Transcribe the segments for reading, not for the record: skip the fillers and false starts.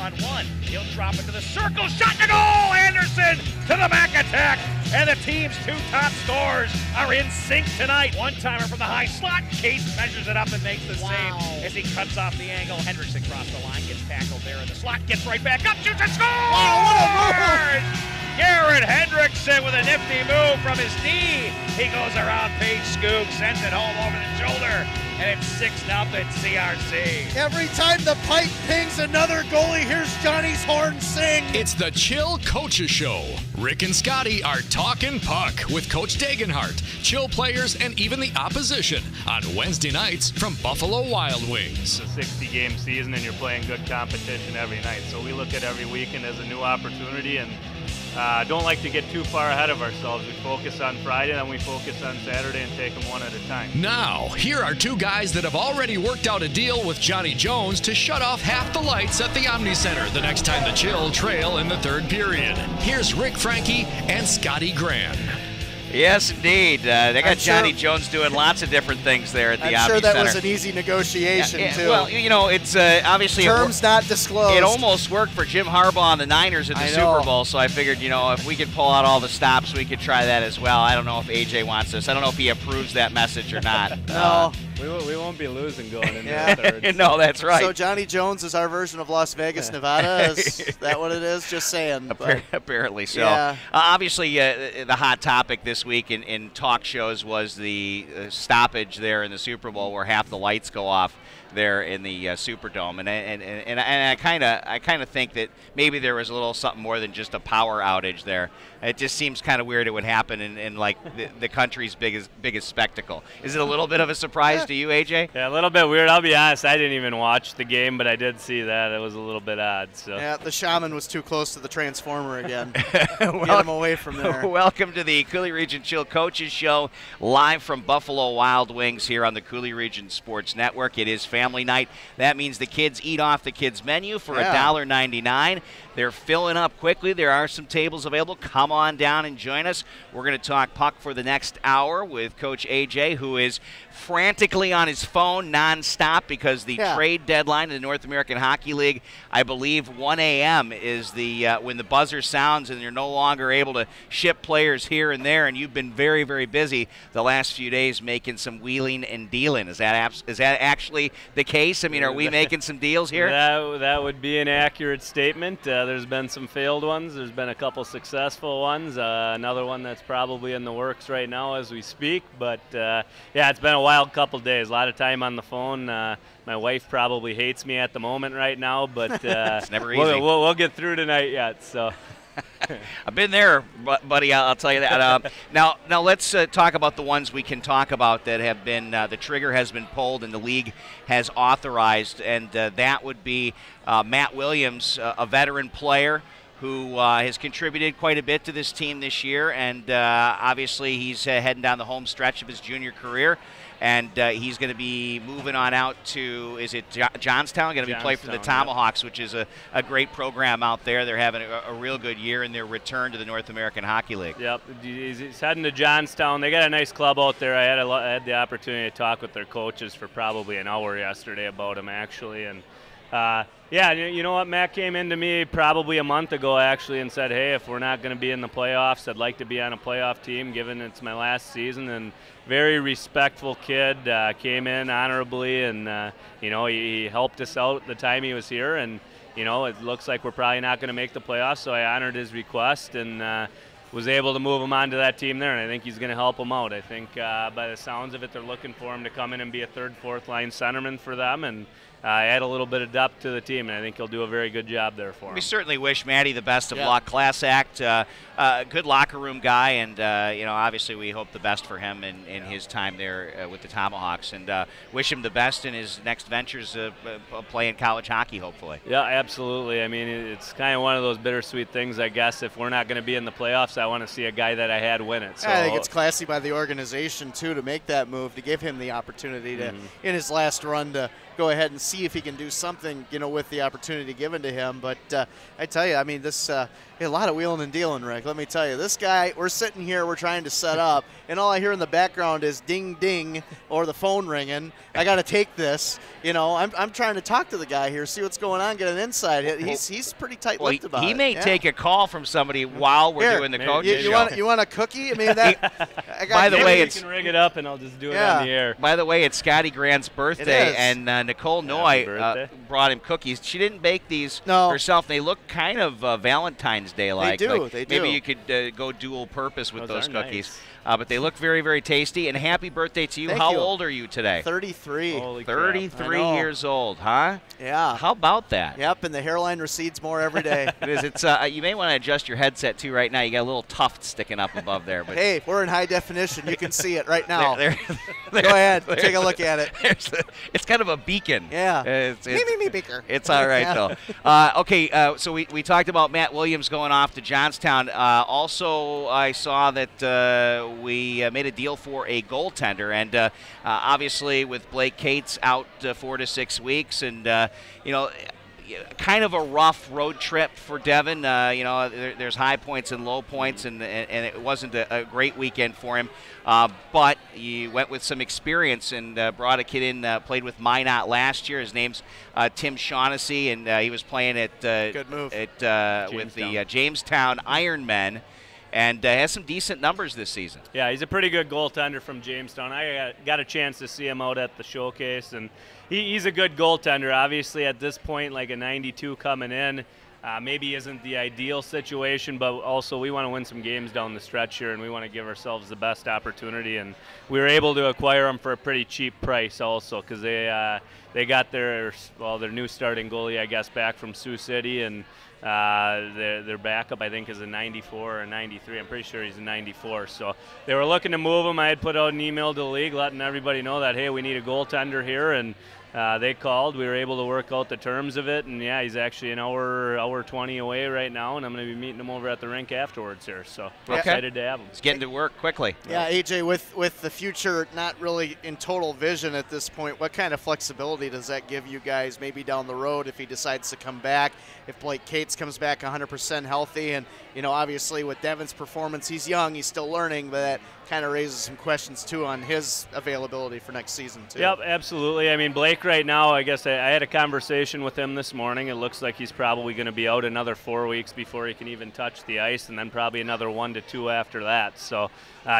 1-on-1. He'll drop into the circle, shot to goal! Anderson to the back attack, and the team's two top scorers are in sync tonight. One-timer from the high slot. Case measures it up and makes the save as he cuts off the angle. Hendrickson across the line, gets tackled there in the slot, gets right back up, shoots and scores! Wow, what a move! Garrett Hendrickson with a nifty move from his knee. He goes around Paige Skoog, sends it home over the shoulder, and it's 6-0 CRC. Every time the pipe pings another goalie, here's Johnny's horn sing. It's the Chill Coaches Show. Rick and Scotty are talking puck with Coach Degenhardt, Chill players, and even the opposition on Wednesday nights from Buffalo Wild Wings. It's a 60-game season, and you're playing good competition every night. So we look at every weekend as a new opportunity, and don't like to get too far ahead of ourselves. We focus on Friday, and we focus on Saturday and take them one at a time. Now, here are two guys that have already worked out a deal with Johnny Jones to shut off half the lights at the Omni Center the next time the Chill trail in the third period. Here's Rik Franke and Scotty Gran. Yes, indeed. They got Johnny Jones doing lots of different things there at the Omni Center. I'm sure that was an easy negotiation, too. Well, you know, it's obviously... Terms not disclosed. It almost worked for Jim Harbaugh and the Niners at the Super Bowl, so I figured, you know, if we could pull out all the stops, we could try that as well. I don't know if AJ wants this. I don't know if he approves that message or not. No. We won't be losing going into the third. No, that's right. So Johnny Jones is our version of Las Vegas, Nevada? Is that what it is? Just saying. Apparently so. Yeah. Obviously, the hot topic this week in talk shows was the stoppage there in the Super Bowl where half the lights go off there in the Superdome, and I kind of think that maybe there was a little something more than just a power outage there. It just seems kind of weird it would happen in like the country's biggest spectacle. Is it a little bit of a surprise to you, AJ? Yeah, a little bit weird. I'll be honest, I didn't even watch the game, but I did see that. It was a little bit odd. So yeah, the shaman was too close to the transformer again. Get him away from there. Welcome to the Coulee Region Chill Coaches Show, live from Buffalo Wild Wings here on the Coulee Region Sports Network. It is family night. That means the kids eat off the kids' menu for $1.99. They're filling up quickly. There are some tables available. Come on down and join us. We're going to talk puck for the next hour with Coach AJ, who is frantically on his phone nonstop because the trade deadline in the North American Hockey League, I believe 1 a.m. is the when the buzzer sounds and you're no longer able to ship players here and there, and you've been very, very busy the last few days making some wheeling and dealing. Is that actually the case? I mean, are we making some deals here? That would be an accurate statement. There's been some failed ones. There's been a couple successful ones. Another one that's probably in the works right now as we speak. But, yeah, it's been a wild couple days. A lot of time on the phone. My wife probably hates me at the moment right now, but it's never easy. We'll get through tonight yet. So. I've been there, buddy. I'll tell you that. Now let's talk about the ones we can talk about that have been the trigger has been pulled and the league has authorized, and that would be Matt Williams, a veteran player who has contributed quite a bit to this team this year, and obviously he's heading down the home stretch of his junior career. And he's going to be moving on out to, is it Johnstown? Going to be playing for the Tomahawks, which is a great program out there. They're having a real good year in their return to the North American Hockey League. Yep, he's heading to Johnstown. They got a nice club out there. I had the opportunity to talk with their coaches for probably an hour yesterday about him, actually. And yeah, you know what? Matt came into me probably a month ago, actually, and said, hey, if we're not going to be in the playoffs, I'd like to be on a playoff team, given it's my last season. And very respectful kid, came in honorably, and, you know, he helped us out the time he was here. And, you know, it looks like we're probably not going to make the playoffs, so I honored his request and was able to move him onto that team there, and I think he's going to help them out. I think by the sounds of it, they're looking for him to come in and be a third, fourth line centerman for them, and add a little bit of depth to the team, and I think he'll do a very good job there for him. We certainly wish Matty the best of luck. Class act, good locker room guy, and you know, obviously we hope the best for him in his time there with the Tomahawks, and wish him the best in his next ventures playing college hockey, hopefully. Yeah, absolutely. I mean, it's kind of one of those bittersweet things, I guess. If we're not going to be in the playoffs, I want to see a guy that I had win it. So I think it's classy by the organization, too, to make that move, to give him the opportunity to, in his last run, to go ahead and see if he can do something, with the opportunity given to him. But I tell you, I mean, this a lot of wheeling and dealing, Rick. Let me tell you, this guy, we're sitting here, we're trying to set up, and all I hear in the background is ding, ding, or the phone ringing. I got to take this. I'm trying to talk to the guy here, see what's going on, get an insight. He's pretty tight-lipped about it. He may take a call from somebody while we're doing the coaching show. You want a cookie? I mean, by the way, you can ring it up and I'll just do it on the air. By the way, it's Scotty Gran's birthday, and Nicole Noy brought him cookies. She didn't bake these herself. They look kind of Valentine's Day-like. They do. They do. Maybe you could go dual purpose with those cookies. Nice. But they look very, very tasty. And happy birthday to you. Thank How you. old are you today? 33. Holy 33 years old, huh? Yeah. How about that? Yep, and the hairline recedes more every day. It is. It's you may want to adjust your headset too right now. You got a little tuft sticking up above there. But hey, we're in high definition. You can see it right now. Go ahead, take a look at it. It's kind of a beacon. Yeah. It's me, beaker. It's all right though. Okay, so we talked about Matt Williams going off to Johnstown. Also, I saw that we made a deal for a goaltender, and obviously with Blake Cates out 4 to 6 weeks, and kind of a rough road trip for Devin. There's high points and low points, and it wasn't a great weekend for him. But he went with some experience and brought a kid in, played with Minot last year. His name's Tim Shaughnessy, and he was playing with the Jamestown Ironmen. And has some decent numbers this season. Yeah, he's a pretty good goaltender from Jamestown. I got a chance to see him out at the showcase, and he's a good goaltender. Obviously, at this point, like a 92 coming in, maybe isn't the ideal situation, but also we want to win some games down the stretch here, and we want to give ourselves the best opportunity. And we were able to acquire him for a pretty cheap price also, because they got their new starting goalie, I guess, back from Sioux City, and their backup, I think, is a 94 or 93. I'm pretty sure he's a 94. So they were looking to move him. I had put out an email to the league letting everybody know that, hey, we need a goaltender here, and they called. We were able to work out the terms of it, and yeah, he's actually an hour 20 away right now, and I'm going to be meeting him over at the rink afterwards here. So we're excited to have him. He's getting to work quickly. Yeah, AJ, with the future not really in total vision at this point, what kind of flexibility does that give you guys maybe down the road if he decides to come back? If Blake Cates comes back 100% healthy, and obviously with Devin's performance, he's young, he's still learning, but that kind of raises some questions too on his availability for next season too. Yep, absolutely. I mean, Blake right now, I guess I had a conversation with him this morning. It looks like he's probably going to be out another 4 weeks before he can even touch the ice, and then probably another 1 to 2 after that. So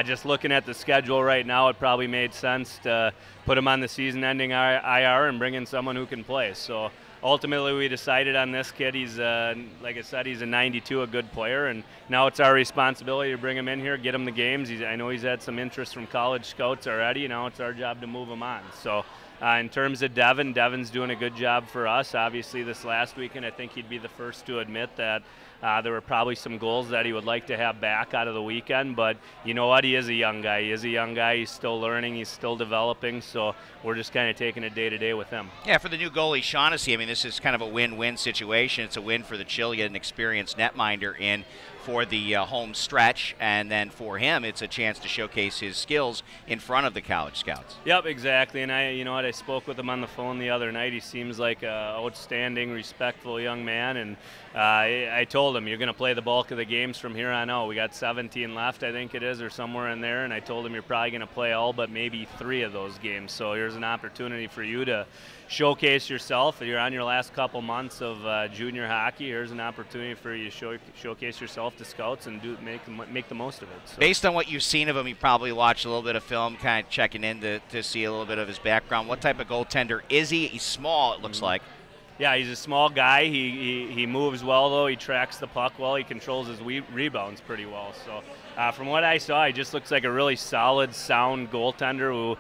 just looking at the schedule right now, it probably made sense to put him on the season-ending IR and bring in someone who can play. So ultimately, we decided on this kid. He's, like I said, he's a 92, a good player, and now it's our responsibility to bring him in here, get him the games. I know he's had some interest from college scouts already. Now it's our job to move him on. So in terms of Devin's doing a good job for us. Obviously, this last weekend, I think he'd be the first to admit that there were probably some goals that he would like to have back out of the weekend, but you know what? He is a young guy. He's still learning. He's still developing, so we're just kind of taking it day to day with him. Yeah, for the new goalie, Shaughnessy, I mean, this is kind of a win-win situation. It's a win for the Chill, get an experienced netminder in for the home stretch, and then for him, it's a chance to showcase his skills in front of the college scouts. Yep, exactly. And I spoke with him on the phone the other night. He seems like an outstanding, respectful young man, and I told him, you're going to play the bulk of the games from here on out. We got 17 left, I think it is, or somewhere in there, and I told him you're probably going to play all but maybe 3 of those games. So here's an opportunity for you to showcase yourself. You're on your last couple months of junior hockey. Here's an opportunity for you to showcase yourself to scouts and make the most of it. So. Based on what you've seen of him, you probably watched a little bit of film, kind of checking in to see a little bit of his background. What type of goaltender is he? He's small, it looks like. Yeah, he's a small guy. He moves well, though. He tracks the puck well. He controls his rebounds pretty well. So from what I saw, he just looks like a really solid, sound goaltender who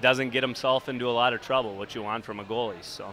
doesn't get himself into a lot of trouble, which you want from a goalie. So.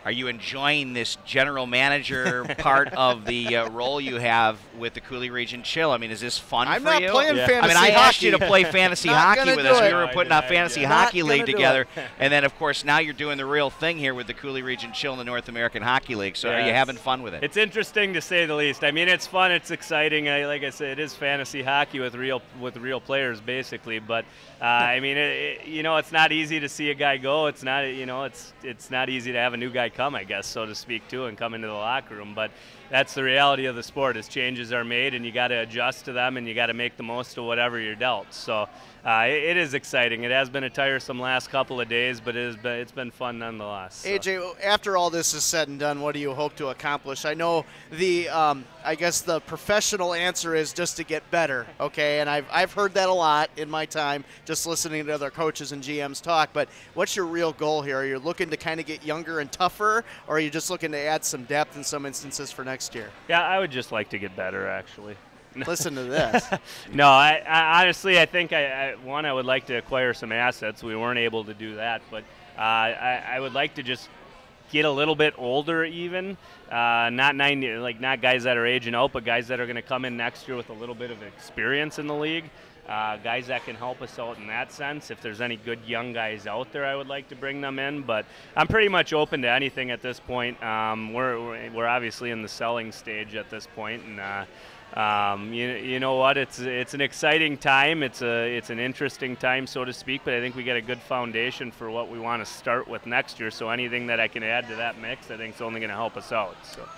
Are you enjoying this general manager part of the role you have with the Coulee Region Chill? I mean, is this fun for you? I'm not playing fantasy I mean, I asked you to hockey. play fantasy Not hockey gonna with do us. it. We were putting a fantasy hockey Not league gonna do together. it. And then, of course, now you're doing the real thing here with the Coulee Region Chill in the North American Hockey League. So are you having fun with it? It's interesting to say the least. I mean, it's fun. It's exciting. Like I said, it is fantasy hockey with real players, basically. But I mean, it's not easy to see a guy go. It's not, it's not easy to have a new guy come, I guess, so to speak, too, and come into the locker room. But that's the reality of the sport. As changes are made, and you got to adjust to them, and you got to make the most of whatever you're dealt. So it is exciting. It has been a tiresome last couple of days, but it's been fun nonetheless. So. AJ, after all this is said and done, what do you hope to accomplish? I know I guess the professional answer is just to get better, okay? And I've heard that a lot in my time, just listening to other coaches and GMs talk. But what's your real goal here? Are you looking to kind of get younger and tougher, or are you just looking to add some depth in some instances for next year? Yeah, I would just like to get better, actually. Listen to this. No, I honestly, I think I would like to acquire some assets. We weren't able to do that, but I would like to just get a little bit older, even not guys that are aging out, but guys that are going to come in next year with a little bit of experience in the league. Guys that can help us out in that sense. If there's any good young guys out there, I would like to bring them in. But I'm pretty much open to anything at this point. We're obviously in the selling stage at this point, and you know what? It's an exciting time. It's an interesting time, so to speak. But I think we got a good foundation for what we want to start with next year. So anything that I can add to that mix, I think is only going to help us out. So.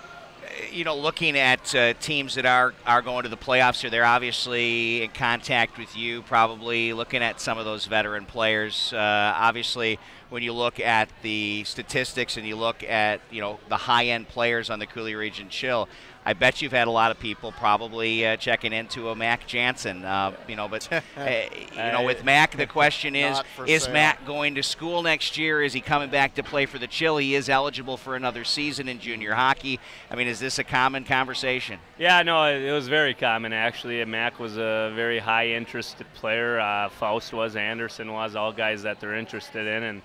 Looking at teams that are going to the playoffs here, they're obviously in contact with you, probably looking at some of those veteran players. Obviously, when you look at the statistics and you look at, the high-end players on the Coulee Region Chill, I bet you've had a lot of people probably checking into a Mac Jansen. With Mac, the question is Mac going to school next year? Is he coming back to play for the Chill? He is eligible for another season in junior hockey. I mean, is this a common conversation? Yeah, no, it was very common, actually. Mac was a very high-interest player. Faust was, Anderson was, all guys that they're interested in. And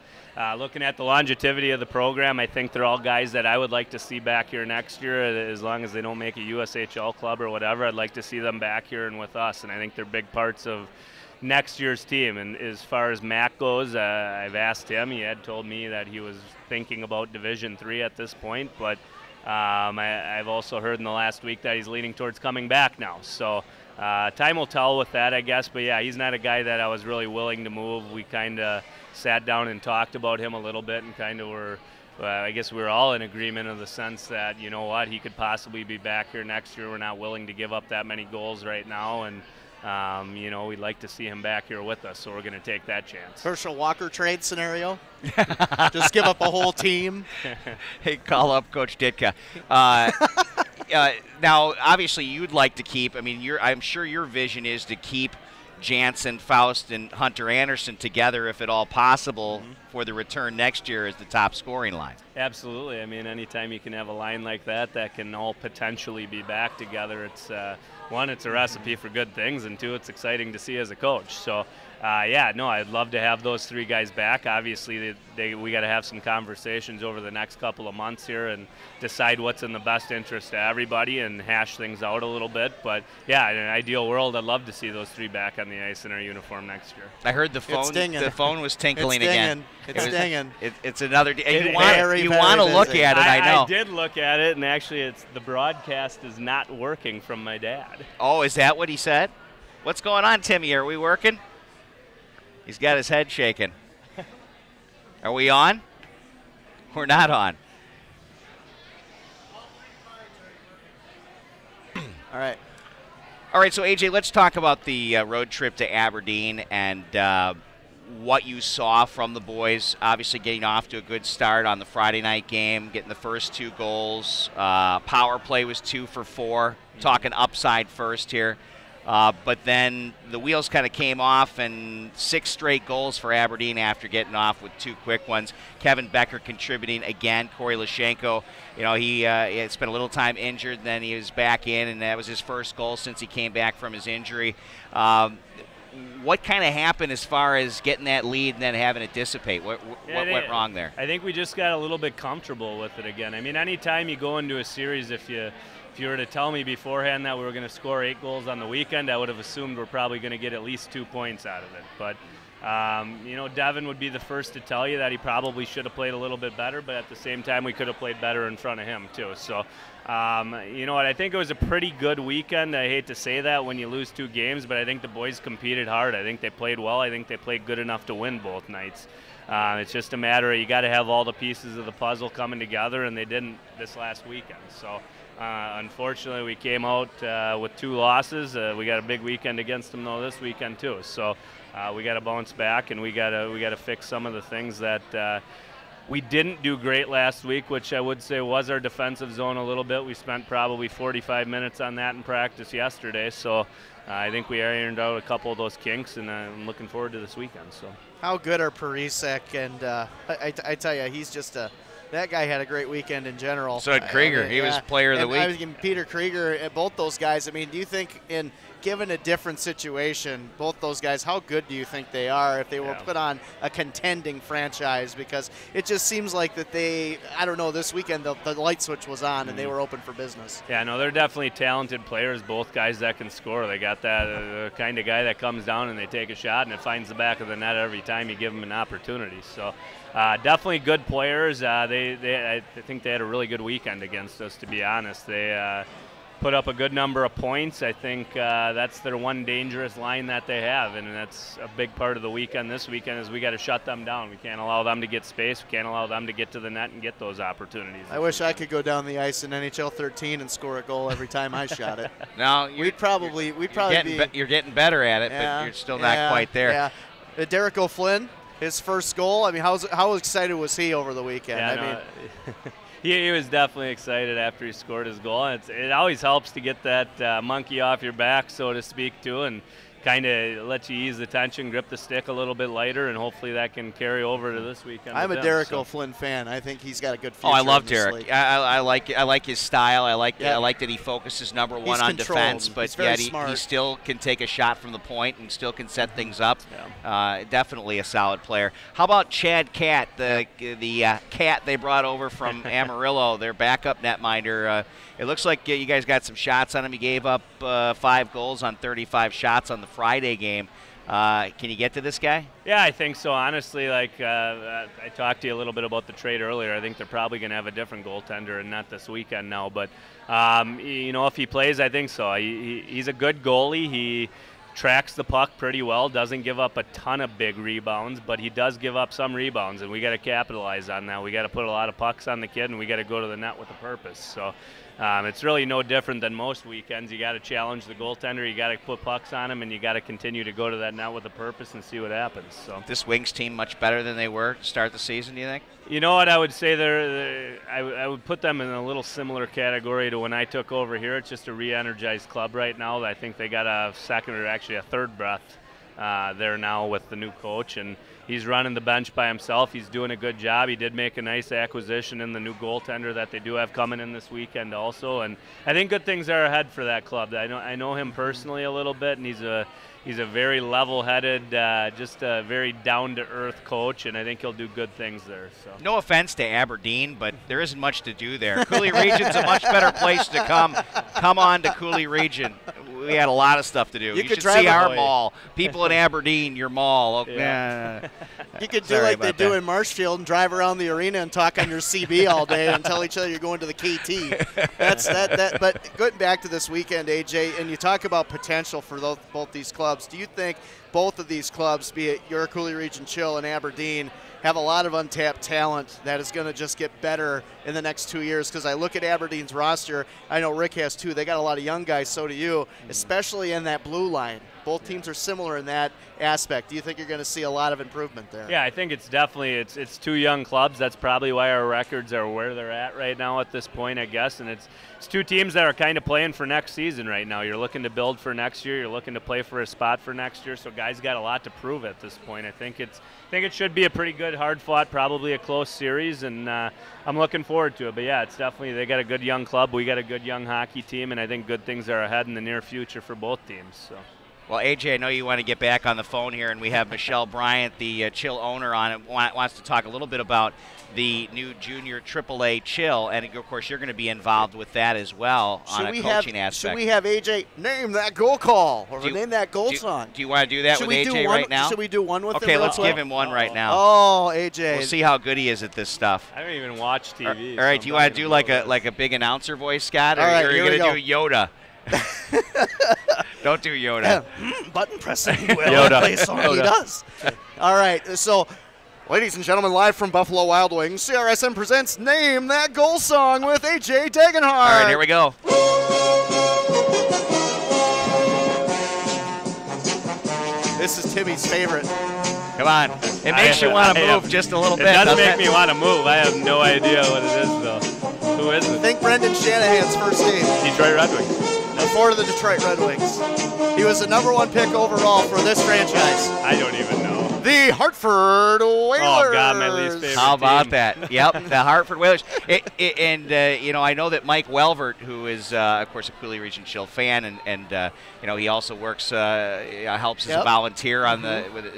looking at the longevity of the program, I think they're all guys that I would like to see back here next year. As long as they don't make a USHL club or whatever, I'd like to see them back here and with us. And I think they're big parts of next year's team. And as far as Mac goes, I've asked him. He had told me that he was thinking about Division III at this point. But I've also heard in the last week that he's leaning towards coming back now. So time will tell with that, I guess. But, yeah, he's not a guy that I was really willing to move. We kind of sat down and talked about him a little bit and kind of were I guess we were all in agreement in the sense that, you know what, he could possibly be back here next year. We're not willing to give up that many goals right now, and we'd like to see him back here with us, so we're going to take that chance. Herschel Walker trade scenario? Just give up a whole team? Hey, call up Coach Ditka. Now, obviously, you'd like to keep, I'm sure your vision is to keep Jansen, Faust, and Hunter Anderson together, if at all possible, for the return next year as the top scoring line. Absolutely. Anytime you can have a line like that can all potentially be back together, it's one, it's a recipe for good things, and two, it's exciting to see as a coach. So, I'd love to have those three guys back. Obviously, we got to have some conversations over the next couple of months here and decide what's in the best interest of everybody and hash things out a little bit. But, in an ideal world, I'd love to see those three back on the ice in our uniform next year. I heard the phone was tinkling again. It's dinging. It's another day. You want to look at it, I know. I did look at it, and actually the broadcast is not working from my dad. Oh, is that what he said? What's going on, Timmy? Are we working? He's got his head shaking. Are we on? We're not on. All right. All right, so AJ, let's talk about the road trip to Aberdeen and what you saw from the boys. Obviously getting off to a good start on the Friday night game, getting the first 2 goals. Power play was 2 for 4. Talking upside first here. But then the wheels kind of came off, and 6 straight goals for Aberdeen after getting off with 2 quick ones. Kevin Becker contributing again. Corey Lashenko, he had spent a little time injured, and then he was back in, and that was his first goal since he came back from his injury. what kind of happened as far as getting that lead and then having it dissipate? What went wrong there? I think we just got a little bit comfortable with it again. I mean, anytime you go into a series, if you were to tell me beforehand that we were going to score 8 goals on the weekend, I would have assumed we're probably going to get at least 2 points out of it. But Devin would be the first to tell you that he probably should have played a little bit better, but at the same time, we could have played better in front of him too. So, you know what? I think it was a pretty good weekend. I hate to say that when you lose 2 games, but I think the boys competed hard. I think they played well. I think they played good enough to win both nights. It's just a matter of you got to have all the pieces of the puzzle coming together, and they didn't this last weekend. So, unfortunately, we came out with 2 losses. We got a big weekend against them though this weekend too. So. We got to bounce back, and we got to fix some of the things that we didn't do great last week, which I would say was our defensive zone a little bit. We spent probably 45 minutes on that in practice yesterday, so I think we ironed out a couple of those kinks, and I'm looking forward to this weekend. So, how good are Parisek? And I tell you, he's just that guy had a great weekend in general. So did Krieger. He was player of the week. I was giving Peter Krieger, both those guys. I mean, do you think given a different situation, both those guys, how good do you think they are if they were put on a contending franchise? Because it just seems like that I don't know, this weekend the light switch was on and they were open for business. Yeah, no, they're definitely talented players, both guys that can score. They got that kind of guy that comes down and they take a shot and it finds the back of the net every time you give them an opportunity. So definitely good players. I think they had a really good weekend against us, to be honest. They put up a good number of points. I think that's their one dangerous line that they have, and that's a big part of the weekend this weekend is we got to shut them down. We can't allow them to get space. We can't allow them to get to the net and get those opportunities. I wish I could go down the ice in NHL 13 and score a goal every time I shot it. No, you're getting better at it, but you're still not quite there. Yeah. Derek O'Flynn, his first goal. I mean, how excited was he over the weekend? Yeah, He was definitely excited after he scored his goal. It always helps to get that monkey off your back, so to speak, too, and kind of let you ease the tension, grip the stick a little bit lighter, and hopefully that can carry over to this weekend. I'm a Derek O'Flynn fan. I think he's got a good future. Oh, I love Derek. I like his style. I like that he focuses number one on defense, but yet he still can take a shot from the point and still can set things up. Yeah. Definitely a solid player. How about Chad Catt, the cat they brought over from Amarillo, their backup netminder? It looks like you guys got some shots on him. He gave up 5 goals on 35 shots on the Friday game. Can you get to this guy? Yeah, I think so. Honestly, I talked to you a little bit about the trade earlier. I think they're probably going to have a different goaltender and not this weekend now. But, if he plays, I think so. He's a good goalie. He tracks the puck pretty well, doesn't give up a ton of big rebounds, but he does give up some rebounds, and we got to capitalize on that. We got to put a lot of pucks on the kid, and we got to go to the net with a purpose. So it's really no different than most weekends. You got to challenge the goaltender, you got to put pucks on him, and you got to continue to go to that net with a purpose and see what happens. So this Wings team much better than they were to start the season, do you think? You know what, I would say I would put them in a little similar category to when I took over here. It's just a re-energized club right now. I think they got a second or actually a third breath there now with the new coach, and he's running the bench by himself. He's doing a good job. He did make a nice acquisition in the new goaltender that they do have coming in this weekend also, and I think good things are ahead for that club. I know him personally a little bit, and he's a very level-headed, just a very down-to-earth coach, and I think he'll do good things there. So. No offense to Aberdeen, but there isn't much to do there. Coulee Region's a much better place to come. Come on to Coulee Region. We had a lot of stuff to do. You should see our mall. People in Aberdeen, your mall. Okay. Yeah. You could do like they do in Marshfield and drive around the arena and talk on your CB all day and tell each other you're going to the KT. That's that. But going back to this weekend, AJ, and you talk about potential for both these clubs. Do you think both of these clubs, be it your Coulee Region Chill and Aberdeen, have a lot of untapped talent that is going to just get better in the next 2 years? Because I look at Aberdeen's roster, I know Rick has too. They got a lot of young guys, so do you, especially in that blue line. Both teams are similar in that aspect. Do you think you're going to see a lot of improvement there? Yeah, I think it's definitely it's 2 young clubs. That's probably why our records are where they're at right now at this point, I guess. And it's 2 teams that are kind of playing for next season right now. You're looking to build for next year. You're looking to play for a spot for next year. So guys got a lot to prove at this point. I think it should be a pretty good, hard-fought, probably a close series, and I'm looking forward to it. But yeah, it's definitely they got a good young club. We got a good young hockey team, and I think good things are ahead in the near future for both teams. So. Well, AJ, I know you want to get back on the phone here, and we have Michelle Bryant, the Chill owner, on it. Wants to talk a little bit about the new junior AAA Chill, and of course you're going to be involved with that as well on a coaching aspect. Should we have AJ name that goal call or name that goal song? Do you want to do that with AJ right now? Should we do one with him? Okay, let's give him one right now. Oh, AJ. We'll see how good he is at this stuff. I don't even watch TV. All right, do you want to do like a big announcer voice, Scott? All right, or are you going to do Yoda? Don't do Yoda. Button pressing, he will. Yoda. Play a song he does. All right, so, ladies and gentlemen, live from Buffalo Wild Wings, CRSN presents Name That Goal Song with AJ Degenhardt. All right, here we go. This is Timmy's favorite. Come on. It makes you want to move just a little bit. It does make me want to move. I have no idea what it is, though. Who is it? Think Brendan Shanahan's first team. Detroit Red Wings. For the Detroit Red Wings. He was the #1 pick overall for this franchise. I don't even know. The Hartford Whalers. Oh, God, my least favorite How about team. that? Yep, the Hartford Whalers. I know that Mike Welvert, who is, of course, a Coulee Region Chill fan, and he also works, helps as a volunteer on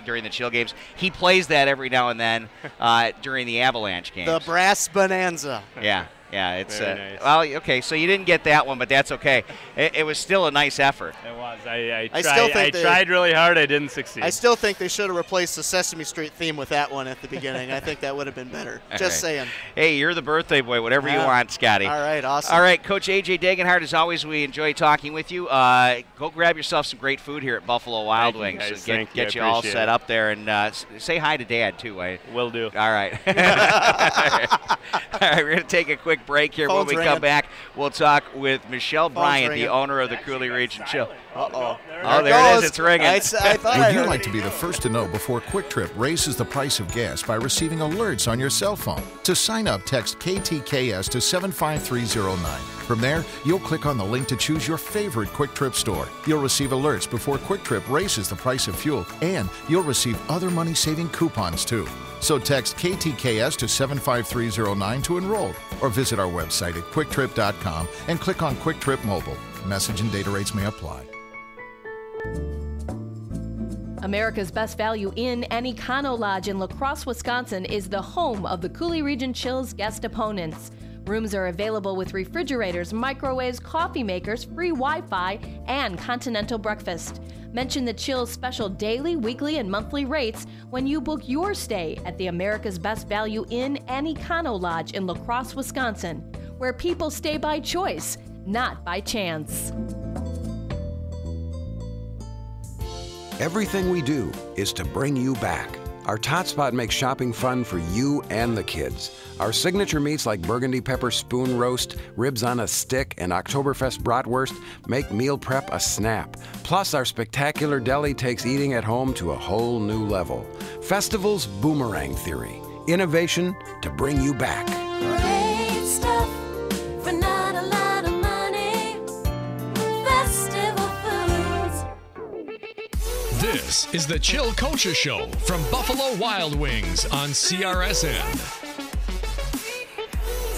during the Chill games. He plays that every now and then during the Avalanche games. The Brass Bonanza. Yeah, it's nice. Well, okay, so you didn't get that one, but that's okay. It was still a nice effort. It was. I tried really hard. I didn't succeed. I still think they should have replaced the Sesame Street theme with that one at the beginning. I think that would have been better. Just saying. Hey, you're the birthday boy. Whatever you want, Scotty. All right, awesome. All right, Coach AJ Degenhardt, as always, we enjoy talking with you. Go grab yourself some great food here at Buffalo Wild Wings. Get you all set up there, and say hi to Dad, too. Will do. All right. All right, we're going to take a quick break here. When we come back, we'll talk with Michelle Bryant, the owner of the Coulee Region Chill. Uh-oh. Oh, there it is. It's ringing. Would you like to be the first to know before Quick Trip raises the price of gas by receiving alerts on your cell phone? To sign up, text KTKS to 75309. From there, you'll click on the link to choose your favorite Quick Trip store. You'll receive alerts before Quick Trip raises the price of fuel, and you'll receive other money-saving coupons, too. So text KTKS to 75309 to enroll, or visit our website at quicktrip.com and click on Quick Trip Mobile. Message and data rates may apply. America's Best Value Inn and Econo Lodge in La Crosse, Wisconsin is the home of the Coulee Region Chill's guest opponents. Rooms are available with refrigerators, microwaves, coffee makers, free Wi-Fi, and continental breakfast. Mention the Chill's special daily, weekly, and monthly rates when you book your stay at the America's Best Value Inn and Econo Lodge in La Crosse, Wisconsin, where people stay by choice, not by chance. Everything we do is to bring you back. Our Tot Spot makes shopping fun for you and the kids. Our signature meats like burgundy pepper spoon roast, ribs on a stick, and Oktoberfest bratwurst make meal prep a snap. Plus, our spectacular deli takes eating at home to a whole new level. Festival's Boomerang Theory. Innovation to bring you back. Great stuff for not a lot of money. Festival Foods. This is the Chill Coaches Show from Buffalo Wild Wings on CRSN.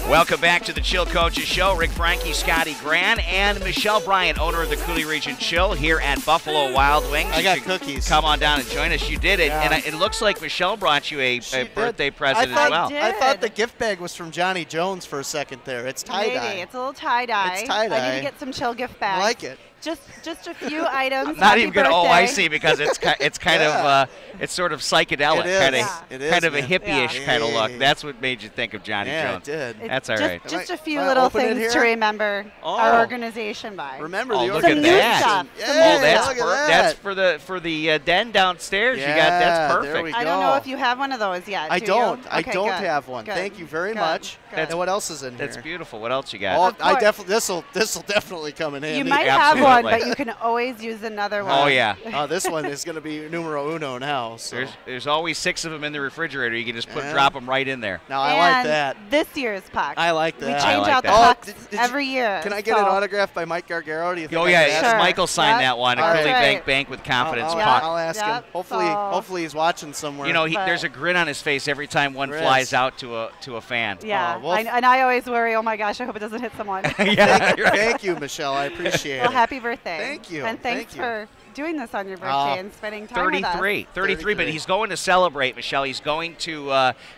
Welcome back to the Chill Coaches Show. Rik Franke, Scotty, Gran, and Michelle Bryant, owner of the Coulee Region Chill here at Buffalo Wild Wings. I got cookies. Come on down and join us. You did it, and it looks like Michelle brought you a birthday present as well. I thought the gift bag was from Johnny Jones for a second there. It's tie-dye. Maybe. It's a little tie-dye. It's tie-dye. I need to get some Chill gift bags. I like it. Just a few items. Not even good. Oh, I birthday. see. Because it's kind of it's sort of psychedelic, kind of a hippie-ish kind of look. That's what made you think of Johnny Jones. Yeah, it did. That's all right. Just a few little things to remember our organization by. Remember the look at that. That's for the den downstairs. You got that's perfect. There we go. I don't know if you have one of those yet. I don't. I Okay, don't good. have one. Good. Thank you very Good. much. Good. And what else is in here? That's beautiful. What else you got? Oh, this will definitely come in handy. You might have one, but you can always use another one. Oh yeah. This one is going to be numero uno now. So. There's always 6 of them in the refrigerator. You can just drop them right in there. Now I like that. This year's puck. I like that. We I change like out that. the pucks every year. Can I get an autograph by Mike Gargaro? Do you think? Oh yeah, Michael signed that one. All Coulee right. Bank with confidence I'll puck. ask him. Hopefully he's watching somewhere. You know, there's a grin on his face every time one flies out to a fan. Yeah, and I always worry. Oh my gosh, I hope it doesn't hit someone. Thank you, Michelle. I appreciate it. Well, happy birthday. Thank you. And thanks for doing this on your birthday and spending time with us. 33, but he's going to celebrate, Michelle. He's going to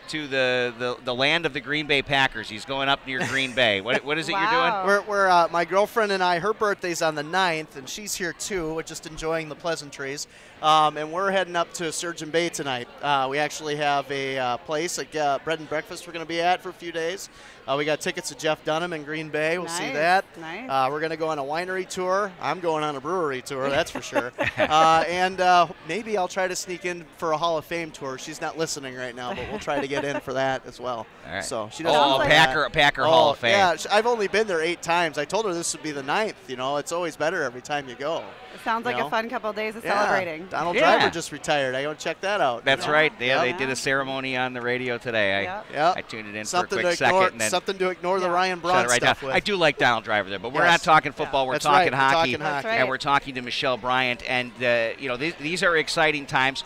the land of the Green Bay Packers. He's going up near Green Bay. What is it you're doing? We're my girlfriend and I, her birthday's on the 9th, and she's here too. We're just enjoying the pleasantries. And we're heading up to Surgeon Bay tonight. We actually have a place, a bread and breakfast we're going to be at for a few days. We got tickets to Jeff Dunham in Green Bay. We'll see that. Nice. We're going to go on a winery tour. I'm going on a brewery tour, that's for sure. And maybe I'll try to sneak in for a Hall of Fame tour. She's not listening right now, but we'll try to get in for that as well. All right. So she doesn't Packer Hall of Fame. Yeah, I've only been there 8 times. I told her this would be the 9th. You know, it's always better every time you go. It sounds like a fun couple of days of celebrating. Donald Driver just retired. I go check that out. That's right. They did a ceremony on the radio today. I tuned it in for a quick second. And then something to ignore the Ryan Braun stuff with. I do like Donald Driver there, but we're not talking football. We're talking hockey. And we're talking to Michelle Bryant. And, these are exciting times.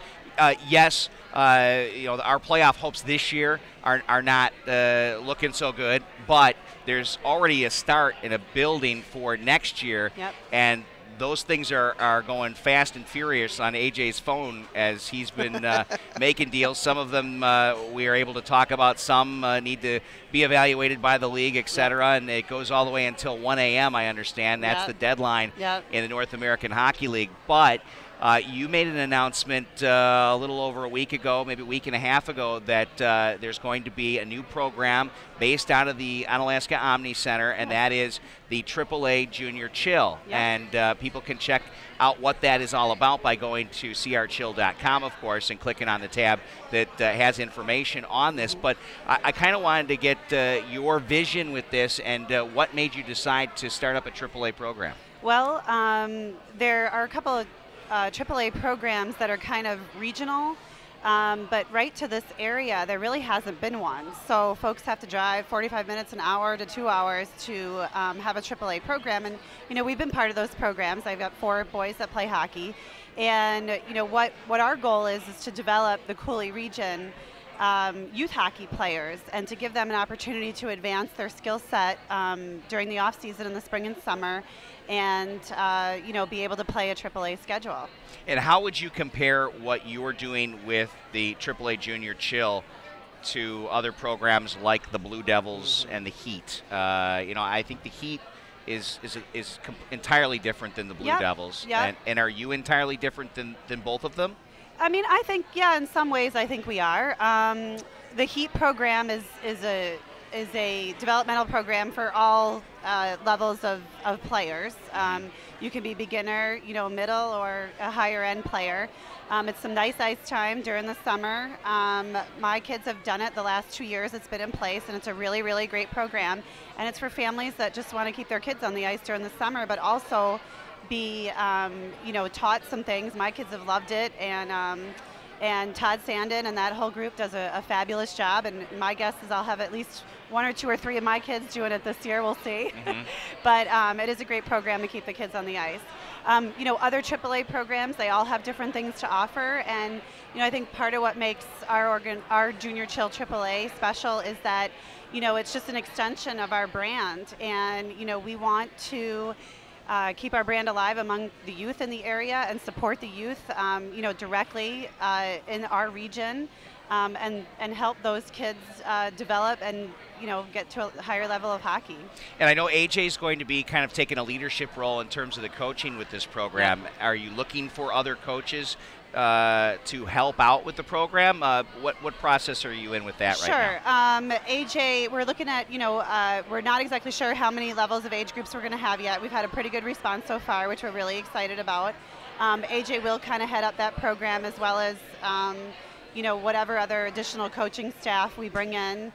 Yes, our playoff hopes this year are not looking so good, but there's already a start in a building for next year. And those things are going fast and furious on AJ's phone as he's been making deals. Some of them we are able to talk about. Some need to be evaluated by the league, et cetera, and it goes all the way until 1 a.m., I understand. That's the deadline in the North American Hockey League. But you made an announcement a little over a week ago, maybe a week and a half ago, that there's going to be a new program based out of the Onalaska Omni Center, and that is the AAA Junior Chill. And people can check out what that is all about by going to crchill.com, of course, and clicking on the tab that has information on this. But I kind of wanted to get your vision with this and what made you decide to start up a AAA program. Well, there are a couple of AAA programs that are kind of regional, but right to this area there really hasn't been one. So folks have to drive 45 minutes, an hour to 2 hours to have a AAA program. And we've been part of those programs. I've got 4 boys that play hockey, and what our goal is to develop the Coulee region youth hockey players and to give them an opportunity to advance their skill set during the off season in the spring and summer, and be able to play a AAA schedule. And how would you compare what you're doing with the AAA Junior Chill to other programs like the Blue Devils and the Heat? I think the Heat is entirely different than the Blue Devils. And are you entirely different than both of them? I mean, I think, in some ways I think we are. The Heat program is a developmental program for all levels of players. You can be beginner, middle, or a higher end player. It's some nice ice time during the summer. My kids have done it the last 2 years. It's been in place, and it's a really, really great program. And it's for families that just want to keep their kids on the ice during the summer, but also be, taught some things. My kids have loved it, and Todd Sandin and that whole group does a fabulous job. And my guess is I'll have at least 1 or 2 or 3 of my kids doing it this year. We'll see. But it is a great program to keep the kids on the ice. Other AAA programs, they all have different things to offer. And, I think part of what makes our Junior Chill AAA special is that, it's just an extension of our brand. And, we want to keep our brand alive among the youth in the area and support the youth, directly in our region, and help those kids develop and get to a higher level of hockey. And I know AJ is going to be kind of taking a leadership role in terms of the coaching with this program. Are you looking for other coaches to help out with the program? What process are you in with that right now? AJ, we're looking at, we're not exactly sure how many levels of age groups we're going to have yet. We've had a pretty good response so far, which we're really excited about. AJ will kind of head up that program, as well as, whatever other additional coaching staff we bring in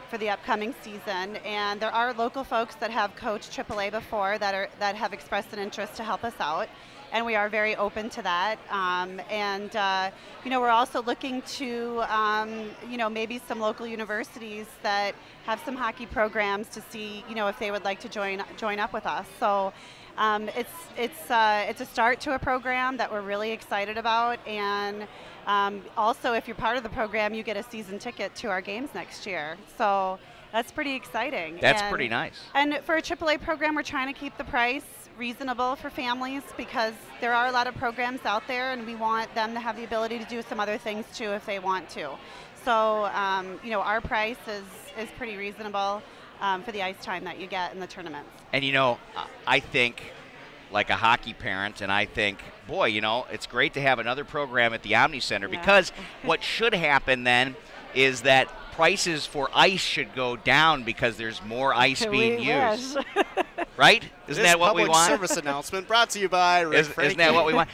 for the upcoming season. And there are local folks that have coached AAA before that have expressed an interest to help us out. And we are very open to that. We're also looking to, maybe some local universities that have some hockey programs to see, if they would like to join up with us. So it's a start to a program that we're really excited about. And also, if you're part of the program, you get a season ticket to our games next year. So That's pretty exciting. That's pretty nice. And for a AAA program, we're trying to keep the price reasonable for families because there are a lot of programs out there, and we want them to have the ability to do some other things too if they want to. So, you know, our price is pretty reasonable for the ice time that you get in the tournaments. And, you know, I think, like a hockey parent, and I think, boy, you know, it's great to have another program at the Omni Center because what should happen then is that prices for ice should go down because there's more ice being used. Right? Isn't that what we want? Public service announcement brought to you by Rik Franke. Isn't that what we want?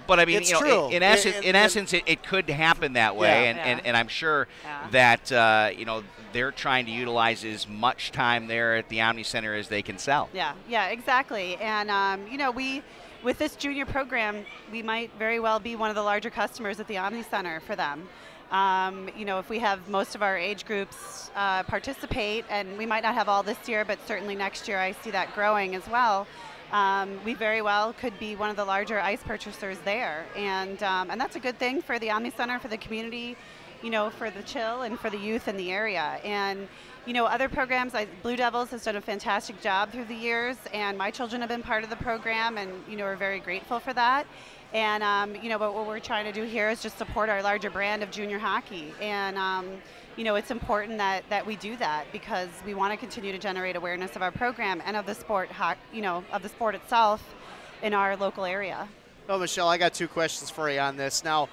But I mean, it's you know, true. in essence, it could happen that way, and I'm sure that you know, they're trying to utilize as much time there at the Omni Center as they can sell. Yeah, exactly. And you know, with this junior program, we might very well be one of the larger customers at the Omni Center for them. You know, if we have most of our age groups participate, and we might not have all this year, but certainly next year I see that growing as well. We very well could be one of the larger ice purchasers there, and that's a good thing for the Omni Center, for the community, you know, for the chill and for the youth in the area. And you know, other programs, Blue Devils has done a fantastic job through the years, and my children have been part of the program, and you know, we're very grateful for that. And you know, but what we're trying to do here is just support our larger brand of junior hockey. And you know, it's important that we do that because we want to continue to generate awareness of our program and of the sport, you know, of the sport itself in our local area. Well, Michelle, I got two questions for you on this. Now,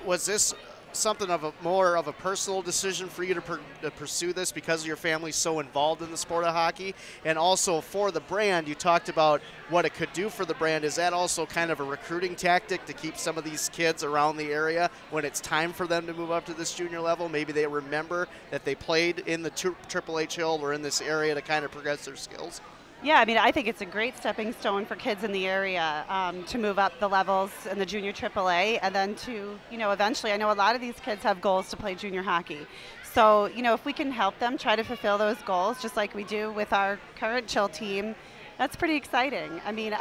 was this something of more of a personal decision for you to pursue this because your family's so involved in the sport of hockey? And also for the brand, you talked about what it could do for the brand. Is that also kind of a recruiting tactic to keep some of these kids around the area when it's time for them to move up to this junior level? Maybe they remember that they played in the AAA Hill or in this area to kind of progress their skills? Yeah, I mean, I think it's a great stepping stone for kids in the area to move up the levels in the junior AAA, and then to, you know, eventually, I know a lot of these kids have goals to play junior hockey. So, you know, if we can help them try to fulfill those goals, just like we do with our current Chill team, that's pretty exciting. I mean,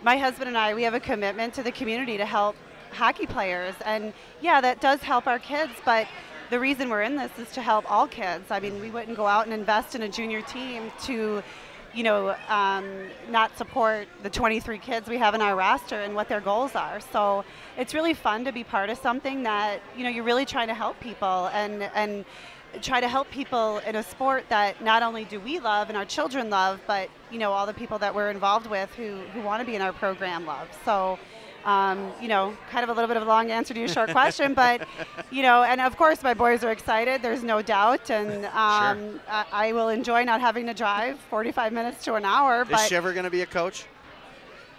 my husband and I, we have a commitment to the community to help hockey players, and yeah, that does help our kids, but the reason we're in this is to help all kids. I mean, we wouldn't go out and invest in a junior team to, you know, not support the 23 kids we have in our roster and what their goals are. So it's really fun to be part of something that, you know, you're really trying to help people and try to help people in a sport that not only do we love and our children love, but, you know, all the people that we're involved with who want to be in our program love. So, you know, kind of a little bit of a long answer to your short question, but, you know, and of course my boys are excited, there's no doubt, and Sure. I will enjoy not having to drive 45 minutes to an hour. Is she ever going to be a coach?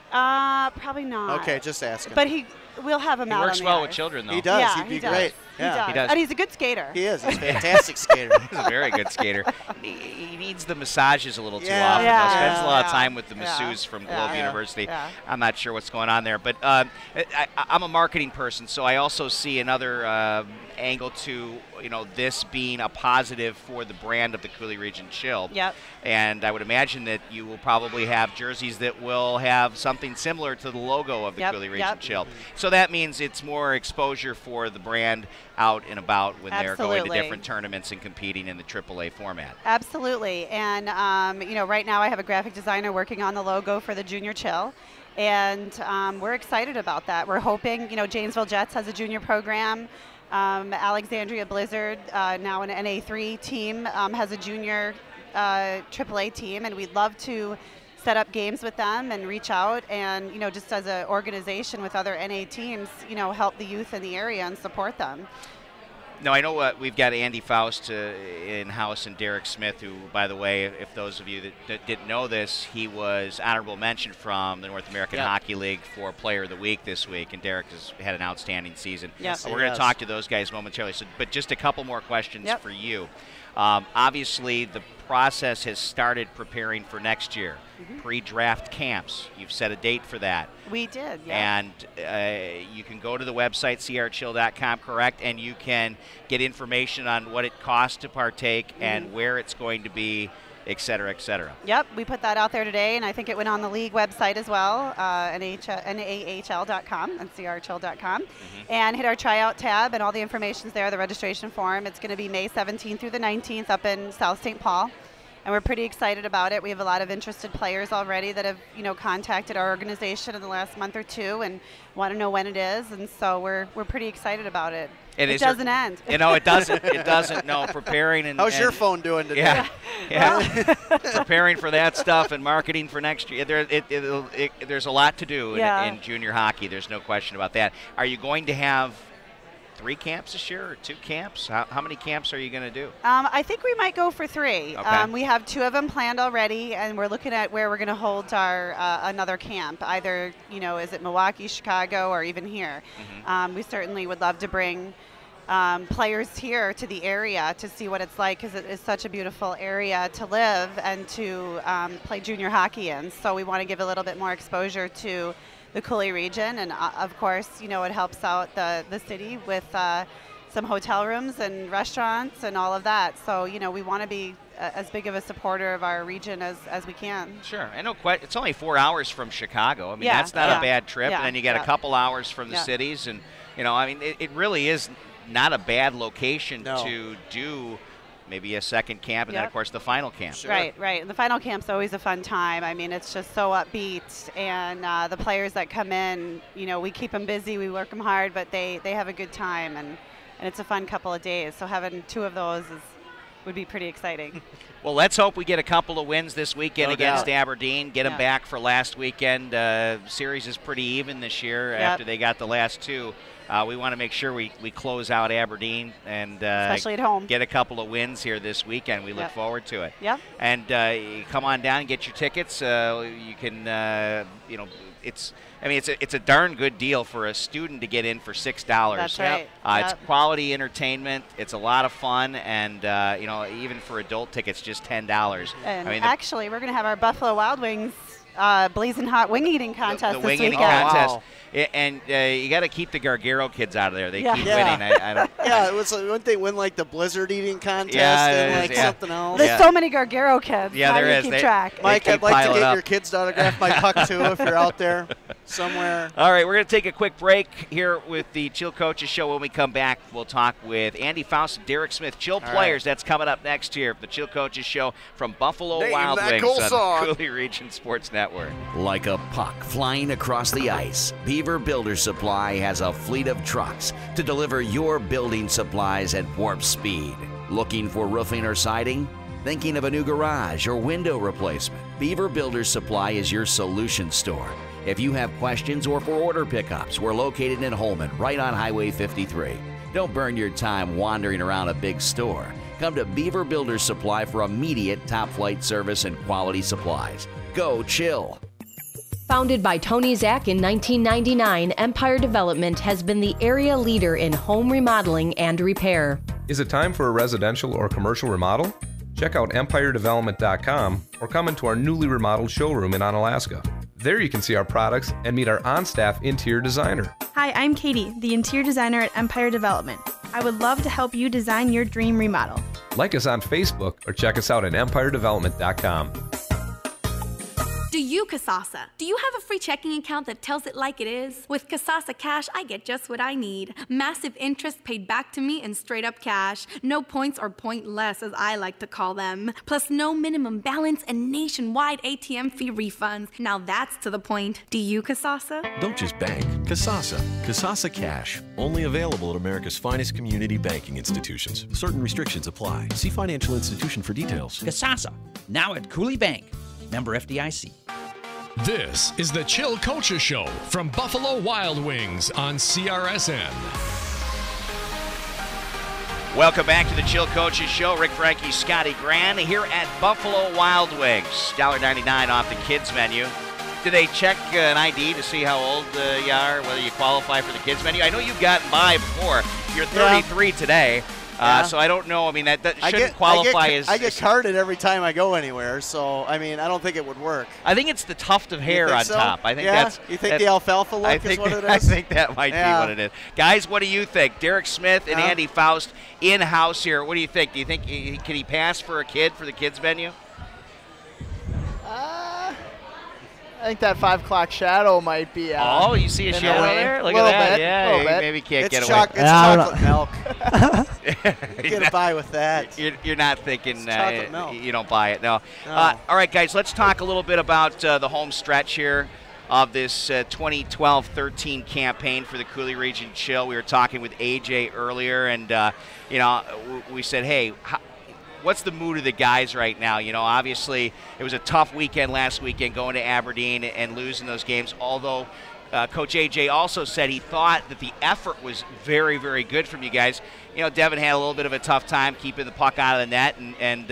Probably not. Okay, just asking. But we'll have him He out works on the well ice. with children, though. He does. Yeah, He'd be he does. great. He Yeah. does. He does. And he's a good skater. He is. He's a fantastic skater. He's a very good skater. He needs the massages a little too Yeah. often. Yeah. He spends a lot of Yeah. time with the Yeah. masseuses from Yeah. Globe University. Yeah. I'm not sure what's going on there. But I'm a marketing person, so I also see another angle to, you know, this being a positive for the brand of the Coulee Region Chill. Yep. And I would imagine that you will probably have jerseys that will have something similar to the logo of the Yep. Coulee Region Yep. Chill. So that means it's more exposure for the brand out and about when they're going to Absolutely. different tournaments and competing in the AAA format. Absolutely. And, you know, right now I have a graphic designer working on the logo for the Junior Chill. And we're excited about that. We're hoping, you know, Janesville Jets has a junior program. Alexandria Blizzard, now an NA3 team, has a junior AAA team. And we'd love to set up games with them and reach out and, you know, just as an organization with other NA teams, you know, help the youth in the area and support them. No, I know we've got Andy Faust in-house and Derek Smith, who, by the way, if those of you that didn't know this, he was honorable mention from the North American Hockey League for Player of the Week this week, and Derek has had an outstanding season. Yes, We're going to talk to those guys momentarily, but just a couple more questions for you. Obviously, the process has started preparing for next year. Pre-draft camps. You've set a date for that. We did, yeah. And you can go to the website, crchill.com, correct? And you can get information on what it costs to partake and where it's going to be et cetera, et cetera. Yep, we put that out there today, and I think it went on the league website as well, nahl.com and crchill.com, and hit our tryout tab, and all the information's there, the registration form. It's going to be May 17th through the 19th up in South St. Paul, and we're pretty excited about it. We have a lot of interested players already that have, contacted our organization in the last month or two and want to know when it is, and so we're pretty excited about it. And it doesn't end. It doesn't. It doesn't. No, preparing and. How's your phone doing today? Yeah. Preparing for that stuff and marketing for next year. There's a lot to do in junior hockey. There's no question about that. Are you going to have 3 camps this year or 2 camps? How many camps are you going to do? I think we might go for 3. Okay. We have 2 of them planned already, and we're looking at where we're going to hold our another camp. Either, is it Milwaukee, Chicago, or even here. We certainly would love to bring players here to the area to see what it's like, because it is such a beautiful area to live and to play junior hockey in. So we want to give a little bit more exposure to the Coulee region, and of course, it helps out the city with some hotel rooms and restaurants and all of that. So, we want to be as big of a supporter of our region as we can. Sure. I know it's only 4 hours from Chicago. I mean, that's not a bad trip. And then you got a couple hours from the cities. And, it really is not a bad location to do maybe a second camp, and then, of course, the final camp. Sure. Right. And the final camp's always a fun time. I mean, it's just so upbeat, and the players that come in, we keep them busy, we work them hard, but they have a good time, and it's a fun couple of days. So having 2 of those would be pretty exciting. Well, let's hope we get a couple of wins this weekend against Aberdeen, get them back for last weekend. Series is pretty even this year after they got the last 2. We want to make sure we close out Aberdeen and especially at home, get a couple of wins here this weekend. We look forward to it. Yep. And you come on down and get your tickets. You can, it's a darn good deal for a student to get in for $6. That's right. It's quality entertainment. It's a lot of fun, and even for adult tickets, just $10. And actually, we're going to have our Buffalo Wild Wings blazing hot wing eating contest the this wing weekend. eating contest. Wow. And you got to keep the Gargaro kids out of there. They keep winning. I don't. It was wouldn't they win like the blizzard eating contest and something else? There's so many Gargaro kids. Yeah, there is. Keep track. Mike, I'd like to get your kids to autograph my puck too if you're out there somewhere. All right, we're going to take a quick break here with the Chill Coaches Show. When we come back, we'll talk with Andy Faust and Derek Smith, Chill Players. That's coming up next here for the Chill Coaches Show from Buffalo Wild Wings on the Coulee Region Sports Network. Like a puck flying across the ice, Beaver Builder Supply has a fleet of trucks to deliver your building supplies at warp speed. Looking for roofing or siding? Thinking of a new garage or window replacement? Beaver Builder Supply is your solution store. If you have questions or for order pickups, we're located in Holman, right on Highway 53. Don't burn your time wandering around a big store. Come to Beaver Builder Supply for immediate top-flight service and quality supplies. Go chill. Founded by Tony Zach in 1999, Empire Development has been the area leader in home remodeling and repair. Is it time for a residential or commercial remodel? Check out empiredevelopment.com or come into our newly remodeled showroom in Onalaska. There you can see our products and meet our on-staff interior designer. Hi, I'm Katie, the interior designer at Empire Development. I would love to help you design your dream remodel. Like us on Facebook or check us out at empiredevelopment.com. Do you, Kasasa? Do you have a free checking account that tells it like it is? With Kasasa Cash, I get just what I need. Massive interest paid back to me in straight-up cash. No points or pointless, as I like to call them. Plus no minimum balance and nationwide ATM fee refunds. Now that's to the point. Do you, Kasasa? Don't just bank. Kasasa. Kasasa Cash. Only available at America's finest community banking institutions. Certain restrictions apply. See financial institution for details. Kasasa. Now at Coulee Bank. Member FDIC. This is the Chill Coaches Show from Buffalo Wild Wings on CRSN. Welcome back to the Chill Coaches Show. Rik Franke, Scotty, Gran here at Buffalo Wild Wings. $1.99 off the kids menu. Do they check an ID to see how old you are, whether you qualify for the kids menu? I know you've gotten by before. You're 33 today. So I don't know. I mean, that shouldn't qualify as... I get carded every time I go anywhere, so, I mean, I don't think it would work. I think it's the tuft of hair on top. I think that's... You think the alfalfa look is what it is? I think that might be what it is. Guys, what do you think? Derek Smith and Andy Faust in-house here. What do you think? Do you think can he pass for a kid for the kids menu? I think that 5 o'clock shadow might be. Oh, you see a shadow there? Look at that. Bit, yeah, maybe can't get away. It's chocolate milk. Get by with that. You're not thinking chocolate milk. You don't buy it. No. All right, guys, let's talk a little bit about the home stretch here of this 2012-13 campaign for the Coulee Region Chill. We were talking with AJ earlier, and we said, hey, what's the mood of the guys right now? Obviously it was a tough weekend last weekend going to Aberdeen and losing those games, although Coach AJ also said he thought that the effort was very, very good from you guys. Devin had a little bit of a tough time keeping the puck out of the net, and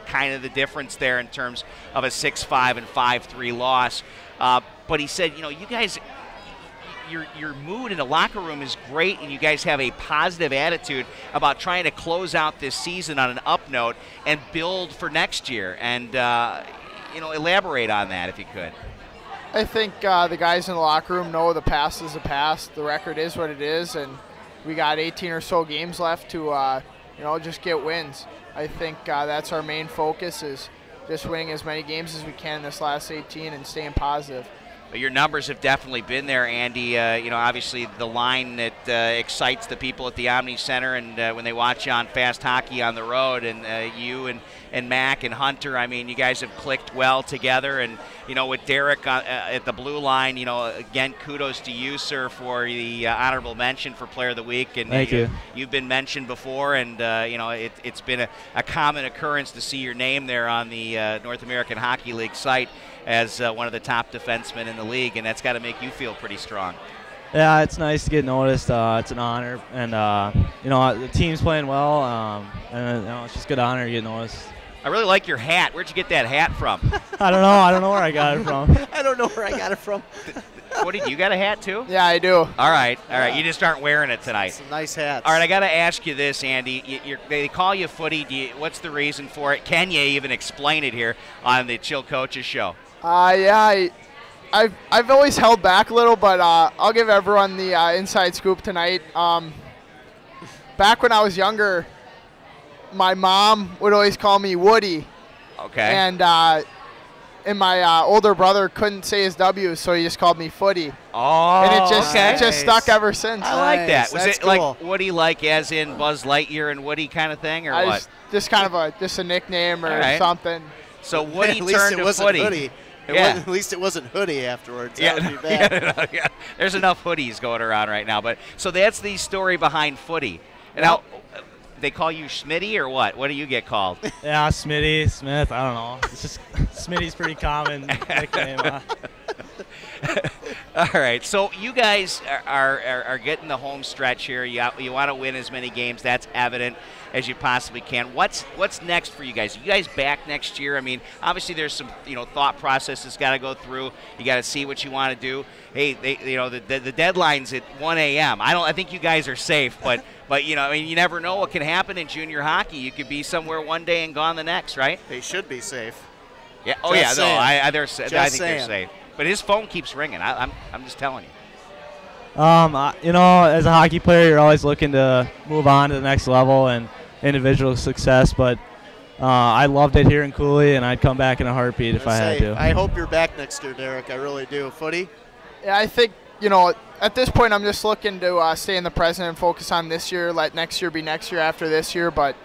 kind of the difference there in terms of a 6-5 and 5-3 loss. But he said, you guys, your mood in the locker room is great, and you guys have a positive attitude about trying to close out this season on an up note and build for next year. And, elaborate on that if you could. I think the guys in the locker room know the past is the past. The record is what it is, and we got 18 or so games left to, just get wins. I think that's our main focus, is just winning as many games as we can this last 18 and staying positive. Your numbers have definitely been there, Andy. Obviously the line that excites the people at the Omni Center, and when they watch you on Fast Hockey on the road, and you and Mac and Hunter, I mean, you guys have clicked well together. And, with Derek at the blue line, again, kudos to you, sir, for the honorable mention for Player of the Week. And Thank you. You've been mentioned before, and, it's been a common occurrence to see your name there on the North American Hockey League site as one of the top defensemen in the league, and that's got to make you feel pretty strong. Yeah, it's nice to get noticed. It's an honor, and the team's playing well, and it's just a good honor to get noticed. I really like your hat. Where'd you get that hat from? I don't know where I got it from. I don't know where I got it from. Woody, you got a hat too? Yeah, I do. All right. You just aren't wearing it tonight. Some nice hats. All right, I got to ask you this, Andy. They call you Footy. What's the reason for it? Can you even explain it here on the Chill Coaches Show? I've always held back a little, but I'll give everyone the inside scoop tonight. Back when I was younger, my mom would always call me Woody. Okay. And my older brother couldn't say his W, so he just called me Footy. Oh, and it just stuck ever since. I like that. Was That's it cool. like Woody, like as in Buzz Lightyear and Woody kind of thing, or what? Just kind of a nickname or something. So Woody at least turned it to wasn't Footy. Hoodie. At least it wasn't Hoodie afterwards. That would be bad. Yeah. There's enough hoodies going around right now. But so that's the story behind Footy. And now, they call you Smitty or what? What do you get called? Yeah, Smitty, Smith, I don't know. It's just Smitty's pretty common nickname. All right, so you guys are getting the home stretch here. You want to win as many games. That's evident as you possibly can. What's next for you guys? Are you guys back next year? I mean, obviously there's some thought processes got to go through. You got to see what you want to do. Hey, the deadline's at 1 a.m. I think you guys are safe, but you never know what can happen in junior hockey. You could be somewhere one day and gone the next, right? They should be safe. Yeah. Oh yeah. No, I think they're safe. But his phone keeps ringing. I'm just telling you. As a hockey player, you're always looking to move on to the next level and individual success. But I loved it here in Coulee, and I'd come back in a heartbeat if I had to. I hope you're back next year, Derek. I really do. Footy? Yeah, I think at this point, I'm just looking to stay in the present and focus on this year. Let next year be next year after this year. But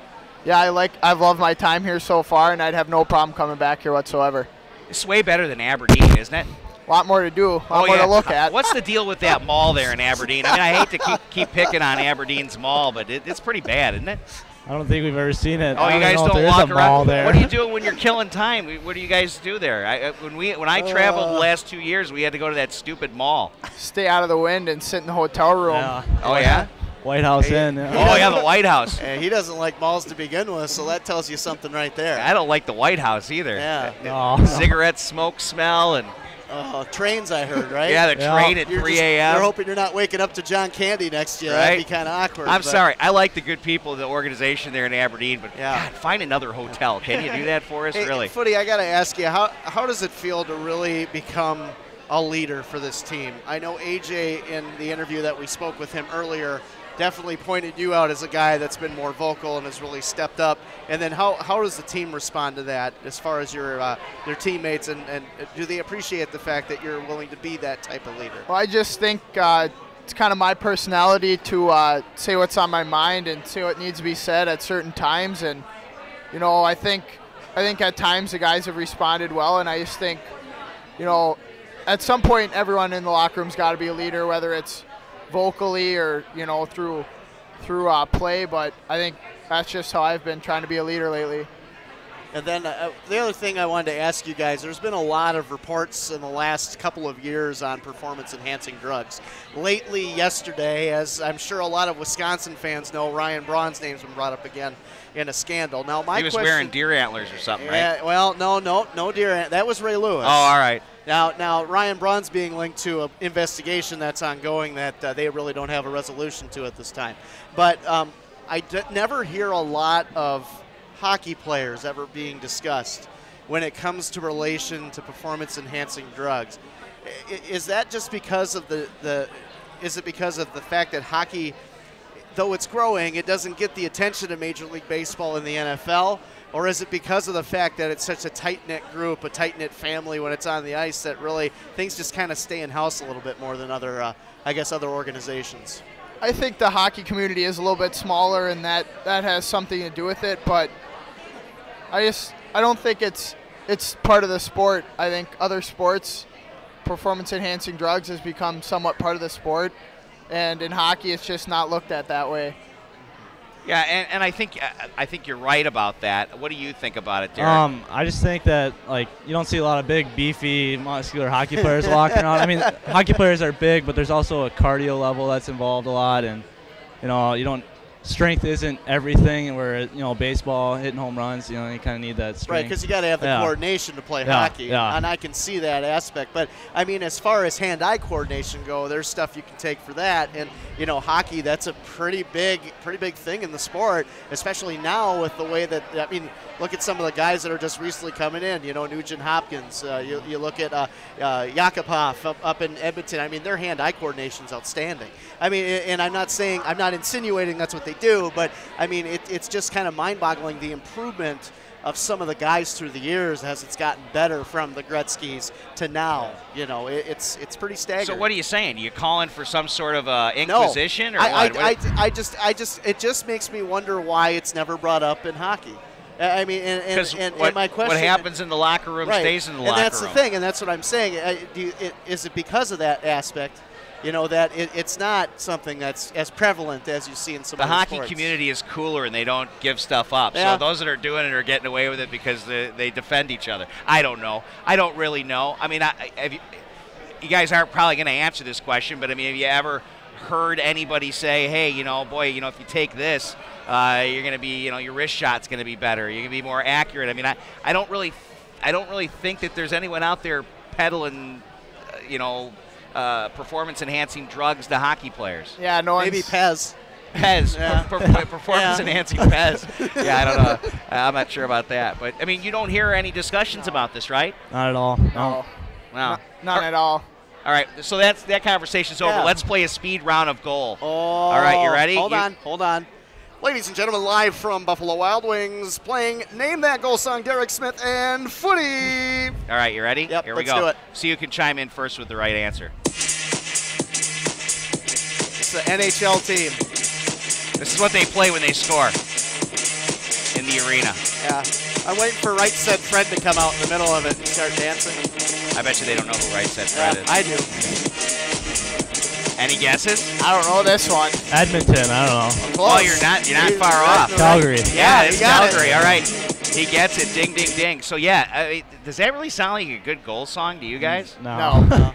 yeah, I've loved my time here so far, and I'd have no problem coming back here whatsoever. It's way better than Aberdeen, isn't it? A lot more to do, a lot more to look at. What's the deal with that mall there in Aberdeen? I mean, I hate to keep picking on Aberdeen's mall, but it's pretty bad, isn't it? I don't think we've ever seen it. Oh, you guys don't walk around there. What do you do when you're killing time? What do you guys do there? When I traveled the last 2 years, we had to go to that stupid mall. Stay out of the wind and sit in the hotel room. Yeah. Oh yeah. White House Inn. Oh yeah, the White House. He doesn't like malls to begin with, so that tells you something right there. I don't like the White House either. Yeah. Cigarette smoke smell and. Oh, trains, I heard, right? Yeah, the train at 3 a.m. You're hoping you're not waking up to John Candy next year. Right? That'd be kind of awkward. I'm sorry. I like the good people, the organization there in Aberdeen, but God, find another hotel. Can you do that for us, really? Footy, I got to ask you, how does it feel to really become a leader for this team? I know AJ, in the interview that we spoke with him earlier, definitely pointed you out as a guy that's been more vocal and has really stepped up. And then how does the team respond to that as far as your teammates, and do they appreciate the fact that you're willing to be that type of leader? Well, I just think it's kind of my personality to say what's on my mind and say what needs to be said at certain times. And, you know, I think at times the guys have responded well, and I just think, you know, at some point everyone in the locker room's got to be a leader, whether it's vocally or, you know, through play. But I think that's just how I've been trying to be a leader lately. And then the other thing I wanted to ask you guys, there's been a lot of reports in the last couple of years on performance-enhancing drugs. Lately, yesterday, as I'm sure a lot of Wisconsin fans know, Ryan Braun's name's been brought up again in a scandal. Now, he was wearing deer antlers or something, right? Well, no deer antlers. That was Ray Lewis. Oh, all right. Now Ryan Braun's being linked to an investigation that's ongoing that they really don't have a resolution to at this time. But I never hear a lot of hockey players ever being discussed when it comes to relation to performance-enhancing drugs. Is that just because of is it because of the fact that hockey, though it's growing, it doesn't get the attention of Major League Baseball and the NFL? Or is it because of the fact that it's such a tight-knit group, a tight-knit family when it's on the ice, that really things just kind of stay in-house a little bit more than other organizations? I think the hockey community is a little bit smaller, and that has something to do with it. But I don't think it's part of the sport. I think other sports, performance-enhancing drugs has become somewhat part of the sport, and in hockey, it's just not looked at that way. Yeah, and I think you're right about that. What do you think about it, Derek? I just think that, like, you don't see a lot of big, beefy, muscular hockey players walking around. I mean, hockey players are big, but there's also a cardio level that's involved a lot, and you know, strength isn't everything. Where, you know, baseball, hitting home runs, you know, you kind of need that strength. Right, because you got to have the coordination to play hockey, and I can see that aspect. But I mean, as far as hand-eye coordination go, there's stuff you can take for that. And you know, hockey, that's a pretty big thing in the sport, especially now with the way that, I mean, look at some of the guys that are just recently coming in. You know, Nugent Hopkins. You look at Yakupov up in Edmonton. I mean, their hand-eye coordination's outstanding. I mean, and I'm not insinuating that's what they do, but I mean, it's just kind of mind-boggling the improvement of some of the guys through the years as it's gotten better from the Gretzkys to now. You know, it's pretty staggering. So what are you saying? Are you calling for some sort of inquisition? No, or it just makes me wonder why it's never brought up in hockey. I mean, and my question, what happens in the locker room stays in the locker room. And that's the thing, and that's what I'm saying. Is it because of that aspect? You know, that it's not something that's as prevalent as you see in some other sports. The hockey community is cooler, and they don't give stuff up. Yeah. So those that are doing it are getting away with it because they defend each other. I don't know. I don't really know. I mean, you guys aren't probably going to answer this question, but I mean, have you ever heard anybody say, hey, you know, boy, you know, if you take this, you're going to be, you know, your wrist shot's going to be better. You're going to be more accurate. I mean, I don't really think that there's anyone out there peddling, you know, performance-enhancing drugs to hockey players. Yeah, no, maybe Pez. Yeah. Performance-enhancing Pez. Yeah, I don't know. I'm not sure about that. But, I mean, you don't hear any discussions about this, right? Not at all. No. Wow. Not at all. All right, so that conversation's over. Yeah. Let's play a speed round of goal. Oh, all right, you ready? Hold on. Ladies and gentlemen, live from Buffalo Wild Wings, playing Name That Goal Song, Derek Smith and Footy. All right, you ready? Yep, Here we let's go. do it. So you can chime in first with the right answer. It's the NHL team. This is what they play when they score in the arena. Yeah. I'm waiting for Right Said Fred to come out in the middle of it and start dancing. I bet you they don't know who Right Said Fred is. I do. Any guesses? I don't know this one. Edmonton, I don't know. Oh, you're not far off. Calgary. Yeah, it's Calgary. All right. He gets it. Ding, ding, ding. So, yeah, does that really sound like a good goal song to you guys? No.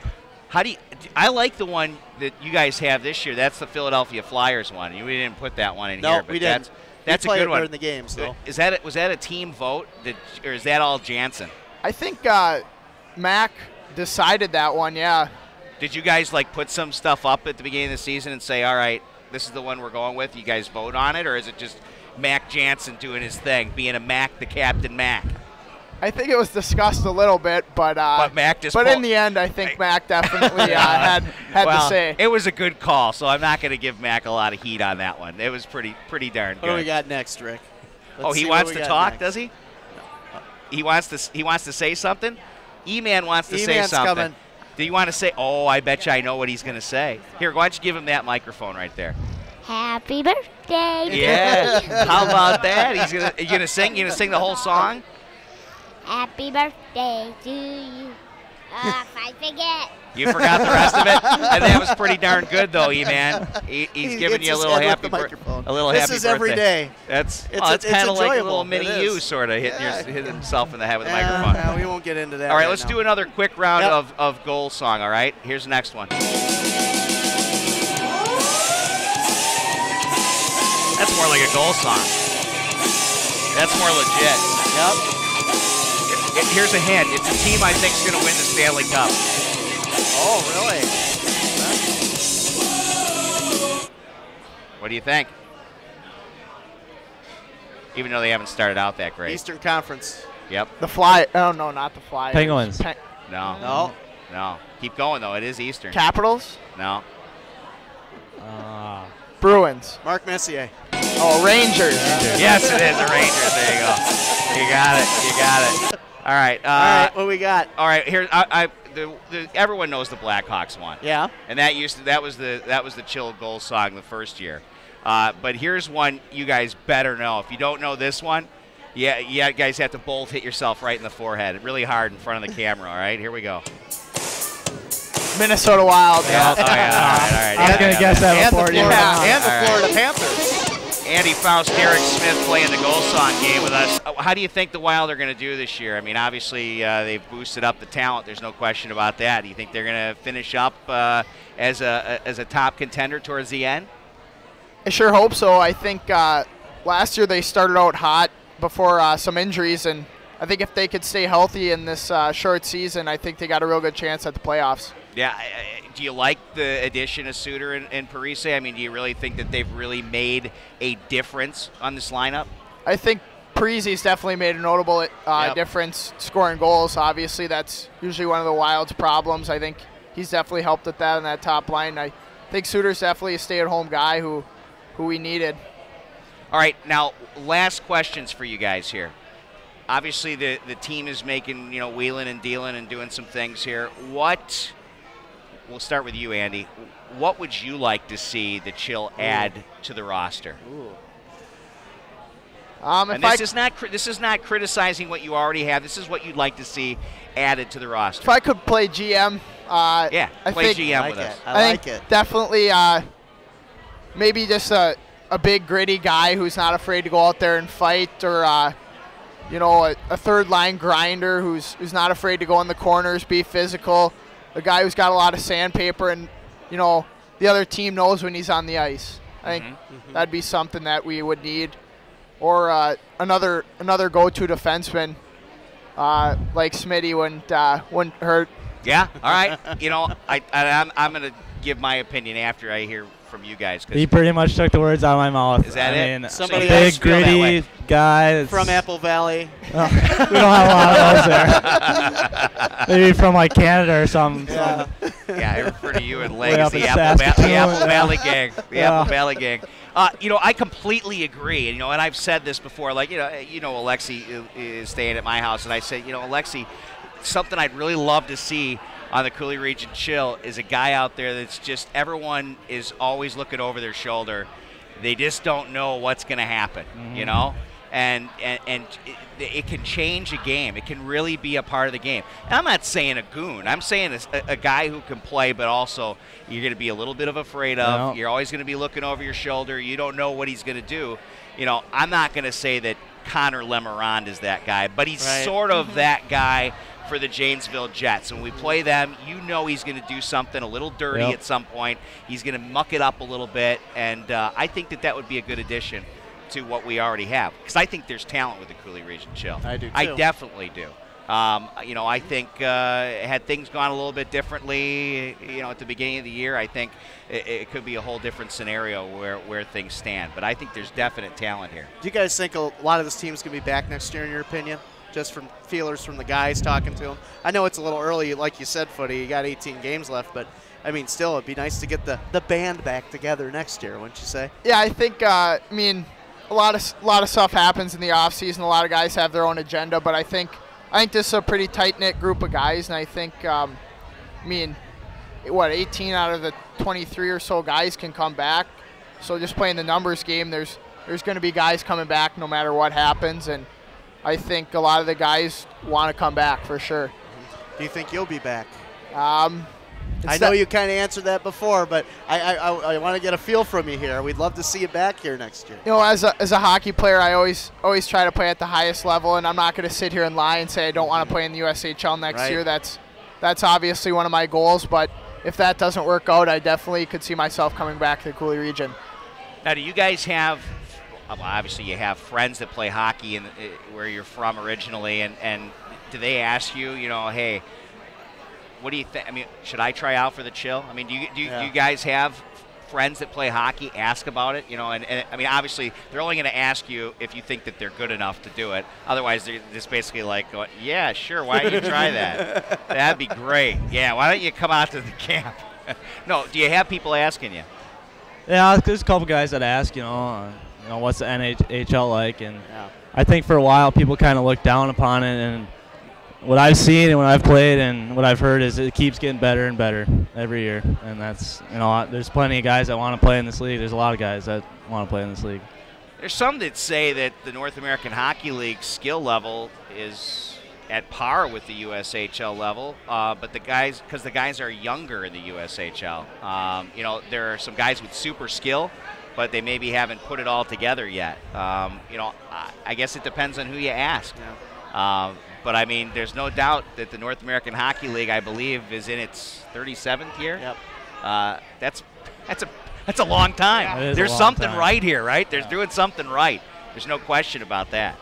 How do you? I like the one that you guys have this year. That's the Philadelphia Flyers one. We didn't put that one in here. No, we didn't. That's a good one. During the games, though. Was that a team vote, or is that all Jansen? I think Mac decided that one. Yeah. Did you guys like put some stuff up at the beginning of the season and say, all right, this is the one we're going with? You guys vote on it, or is it just Mac Jansen doing his thing, being a Mac, the Captain Mac? I think it was discussed a little bit, but Mac just. But in the end, I think Mac definitely had well, to say. It was a good call, so I'm not going to give Mac a lot of heat on that one. It was pretty darn good. What do we got next, Rick? He wants to talk, next. Does he? He wants to say something. E-Man wants to say something. Coming. Do you want to say? Oh, I bet you I know what he's going to say. Here, why don't you give him that microphone right there? Happy birthday. Yeah. How about that? You gonna sing? You gonna sing the whole song? Happy birthday to you. If I forget. You forgot the rest of it, and that was pretty darn good, though, E-Man. He's giving you a little happy birthday. This is every day. It's kind of like a little mini you, sort of hitting himself in the head with the microphone. No, we won't get into that. All right, let's do another quick round of goal song. All right, here's the next one. That's more like a goal song. That's more legit. Yep. Here's a hint. It's a team I think is going to win the Stanley Cup. Oh, really? What do you think? Even though they haven't started out that great. Eastern Conference. Yep. The Fly. Oh, no, not the Flyers. Penguins. No. Keep going, though. It is Eastern. Capitals? No. Bruins. Mark Messier. Oh, Rangers. Yes, it is the Rangers. There you go. You got it. All right. All right, what we got? All right, here. Everyone knows the Blackhawks won. Yeah. And that was the Chill goal song the first year. But here's one you guys better know. If you don't know this one, you guys have to both hit yourself right in the forehead, really hard in front of the camera. All right, here we go. Minnesota Wild. Yeah. All right. I was going to guess that before you. And the Florida Panthers. Andy Faust, Derek Smith playing the goal song game with us. How do you think the Wild are going to do this year? I mean, obviously they've boosted up the talent. There's no question about that. Do you think they're going to finish up as a top contender towards the end? I sure hope so. I think last year they started out hot before some injuries, and I think if they could stay healthy in this short season, I think they got a real good chance at the playoffs. Yeah. Do you like the addition of Suter and Parise? I mean, do you really think that they've really made a difference on this lineup? I think Parise's definitely made a notable difference scoring goals. Obviously, that's usually one of the Wild's problems. I think he's definitely helped with that on that top line. I think Suter's definitely a stay-at-home guy who we needed. All right, now last questions for you guys here. Obviously, the team is making, wheeling and dealing and doing some things here. We'll start with you, Andy. What would you like to see the Chill add to the roster? And this is not criticizing what you already have. This is what you'd like to see added to the roster. If I could play GM, play GM with us. I think definitely maybe just a big gritty guy who's not afraid to go out there and fight, or a third line grinder who's not afraid to go in the corners, be physical. A guy who's got a lot of sandpaper, and the other team knows when he's on the ice. I think that'd be something that we would need, or another go-to defenseman like Smitty wouldn't hurt. Yeah, all right. I'm going to give my opinion after I hear from you guys. He pretty much took the words out of my mouth. Is that it? Mean, Somebody a big, gritty guy. From Apple Valley. We don't have a lot of those there. Maybe from Canada or something. Yeah, I refer to you and Leg as the Apple Valley gang. The Apple Valley gang. I completely agree. And I've said this before. Alexi is staying at my house, and I said, Alexi, something I'd really love to see on the Coulee Region Chill is a guy out there that's just, everyone is always looking over their shoulder. They just don't know what's going to happen, and it can change a game. It can really be a part of the game. And I'm not saying a goon. I'm saying a guy who can play, but also you're going to be a little bit afraid of. You're always going to be looking over your shoulder. You don't know what he's going to do. I'm not going to say that Connor Lemarand is that guy, but he's sort of that guy for the Janesville Jets. When we play them, he's going to do something a little dirty at some point. He's going to muck it up a little bit, and I think that would be a good addition to what we already have, because I think there's talent with the Coulee Region Chill. I do too. I definitely do. I think had things gone a little bit differently, at the beginning of the year, I think it could be a whole different scenario where things stand. But I think there's definite talent here. Do you guys think a lot of this team is going to be back next year, in your opinion? just from feelers from the guys talking to them. I know it's a little early, like you said, Footy. You got 18 games left, but I mean, still, it'd be nice to get the band back together next year, wouldn't you say? Yeah, I think. I mean, a lot of stuff happens in the off season. A lot of guys have their own agenda, but I think this is a pretty tight knit group of guys, and I think, 18 out of the 23 or so guys can come back. So just playing the numbers game, there's going to be guys coming back no matter what happens, and I think a lot of the guys want to come back for sure. Do you think you'll be back? I know you kind of answered that before, but I want to get a feel from you here. We'd love to see you back here next year. You know, as a hockey player, I always try to play at the highest level, and I'm not going to sit here and lie and say I don't want to play in the USHL next year. That's obviously one of my goals, but if that doesn't work out, I definitely could see myself coming back to the Coulee region. Now, do you guys have, obviously you have friends that play hockey in where you're from originally, and do they ask you, hey, what do you think? I mean, should I try out for the Chill? I mean, do you guys have friends that play hockey ask about it? And I mean, obviously, they're only going to ask you if you think that they're good enough to do it. Otherwise, they're just basically like, going, yeah, sure, why don't you try that? That'd be great. Yeah, why don't you come out to the camp? No, do you have people asking you? Yeah, there's a couple guys that ask, what's the NHL like? And I think for a while, people kind of look down upon it, and what I've seen and what I've played and what I've heard is it keeps getting better and better every year. And that's, there's plenty of guys that want to play in this league. There's a lot of guys that want to play in this league. There's some that say that the North American Hockey League skill level is at par with the USHL level, but the guys are younger in the USHL. There are some guys with super skill, but they maybe haven't put it all together yet. I guess it depends on who you ask. Yeah. But I mean, there's no doubt that the North American Hockey League, I believe, is in its 37th year. Yep. That's a long time. Yeah, there's something right here, right? There's doing something right. There's no question about that.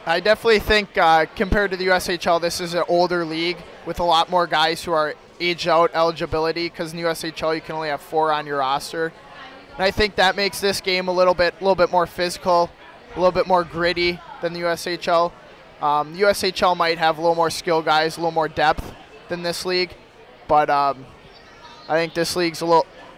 I definitely think compared to the USHL, this is an older league with a lot more guys who are aged out eligibility, because in the USHL you can only have 4 on your roster. And I think that makes this game a little bit more physical, a little bit more gritty than the USHL. The USHL might have a little more skill guys, a little more depth than this league, but I think this league's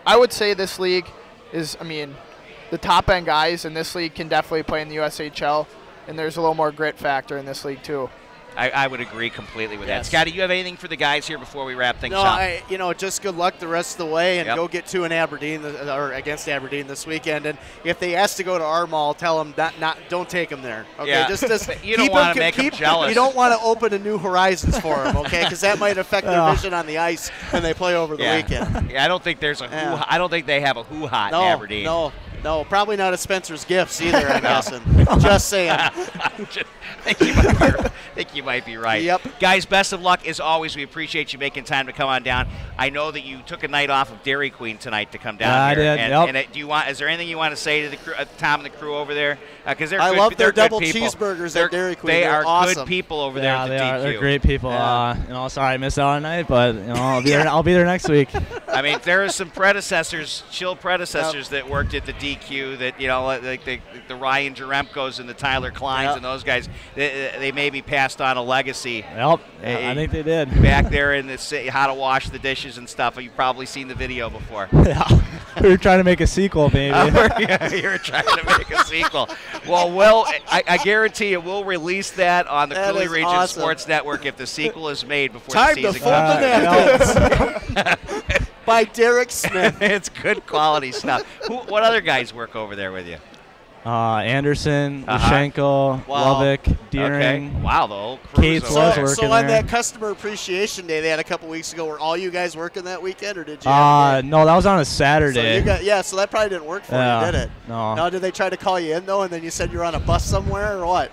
I would say this league is, the top end guys in this league can definitely play in the USHL, and there's a little more grit factor in this league too. I would agree completely with that. Scotty, you have anything for the guys here before we wrap things up? No, just good luck the rest of the way, and go get 2 in Aberdeen or against Aberdeen this weekend. And if they ask to go to our mall, tell them don't take them there. Okay, yeah. You don't want to make them jealous. You don't want to open a new horizons for them, okay? Because that might affect their vision on the ice when they play over the weekend. Yeah, I don't think there's I don't think they have a hoo-ha in Aberdeen. No, probably not at Spencer's Gifts either, I'm guessing. Just saying. I think you might be right. Yep. Guys, best of luck as always. We appreciate you making time to come on down. I know that you took a night off of Dairy Queen tonight to come down here. I did. And is there anything you want to say to the crew, Tom and the crew over there? Because I love their double cheeseburgers at Dairy Queen. They are awesome. good people over there at the DQ. They're great people. Yeah. Sorry I missed out on tonight, but I'll be there next week. I mean, there are some Chill predecessors that worked at the DQ that like the Ryan Jaremkos and the Tyler Kleins and those guys. They maybe passed on a legacy. Yep, I think they did. Back there in the how to wash the dishes and stuff. You've probably seen the video before. Yeah, we were trying to make a sequel, baby. You were trying to make a sequel. Well, I guarantee you we'll release that on the Coulee Region Sports Network if the sequel is made before the season comes. Time to fold the napkins. By Derek Smith. It's good quality stuff. What other guys work over there with you? Anderson, Lushenko, Lovick, Deering. Okay. Wow, the whole crew. Kate's was working So on there. that Customer Appreciation Day they had a couple weeks ago, were all you guys working that weekend, or did you? No, that was on a Saturday. So that probably didn't work for you, did it? No. No, did they try to call you in, though, and then you said you were on a bus somewhere, or what?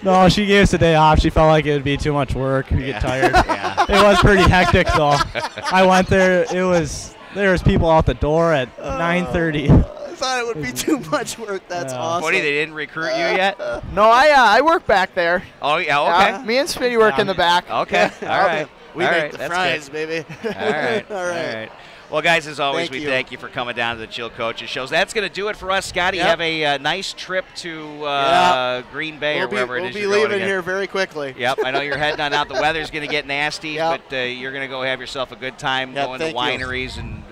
No, she gave us a day off. She felt like it would be too much work. We'd get tired. It was pretty hectic, though. I went there. There was people out the door at 9:30. I thought it would be too much work. That's awesome. Buddy, they didn't recruit you yet? No, I work back there. Oh, yeah, okay. Me and Smitty work in the back. Okay, all right. We make the fries, baby. All right. Well, guys, as always, Thank you. thank you for coming down to the Chill Coaches shows. That's going to do it for us, Scotty. Have a nice trip to Green Bay or wherever it is you're going. We'll be leaving here very quickly. Yep, I know you're heading on out. The weather's going to get nasty, but you're going to go have yourself a good time going to wineries and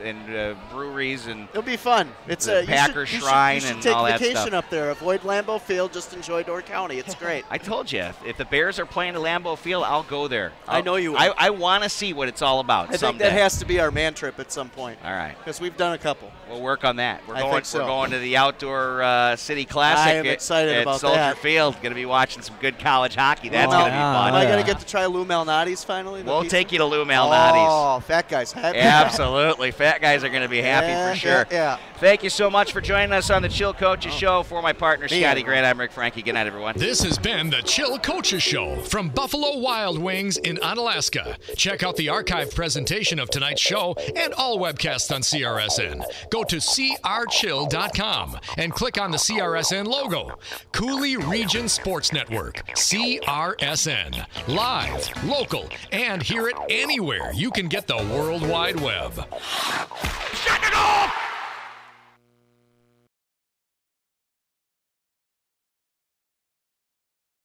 breweries. And it'll be fun. It's the Packer Shrine and all that stuff. Take vacation up there. Avoid Lambeau Field. Just enjoy Door County. It's great. I told you, if the Bears are playing at Lambeau Field, I'll go there. I know you will. I want to see what it's all about I think that has to be our man trip at some point. All right. Because we've done a couple. We'll work on that. We're think so. We're going to the Outdoor City Classic. I am excited about Soldier that. Field. Going to be watching some good college hockey. That's going to be fun. Am I going to get to try Lou Malnati's finally? We'll take you to Lou Malnati's. Oh, fat guys. Absolutely. Fat guys are going to be happy for sure. Yeah. Thank you so much for joining us on the Chill Coaches Show. For my partner, Scotty Gran, I'm Rik Franke. Good night, everyone. This has been the Chill Coaches Show from Buffalo Wild Wings in Onalaska. Check out the archive presentation of tonight's show and all webcasts on CRSN. Go to crchill.com and click on the CRSN logo. Coulee Region Sports Network, CRSN. Live, local, and hear it anywhere you can get the World Wide Web. Shot to goal!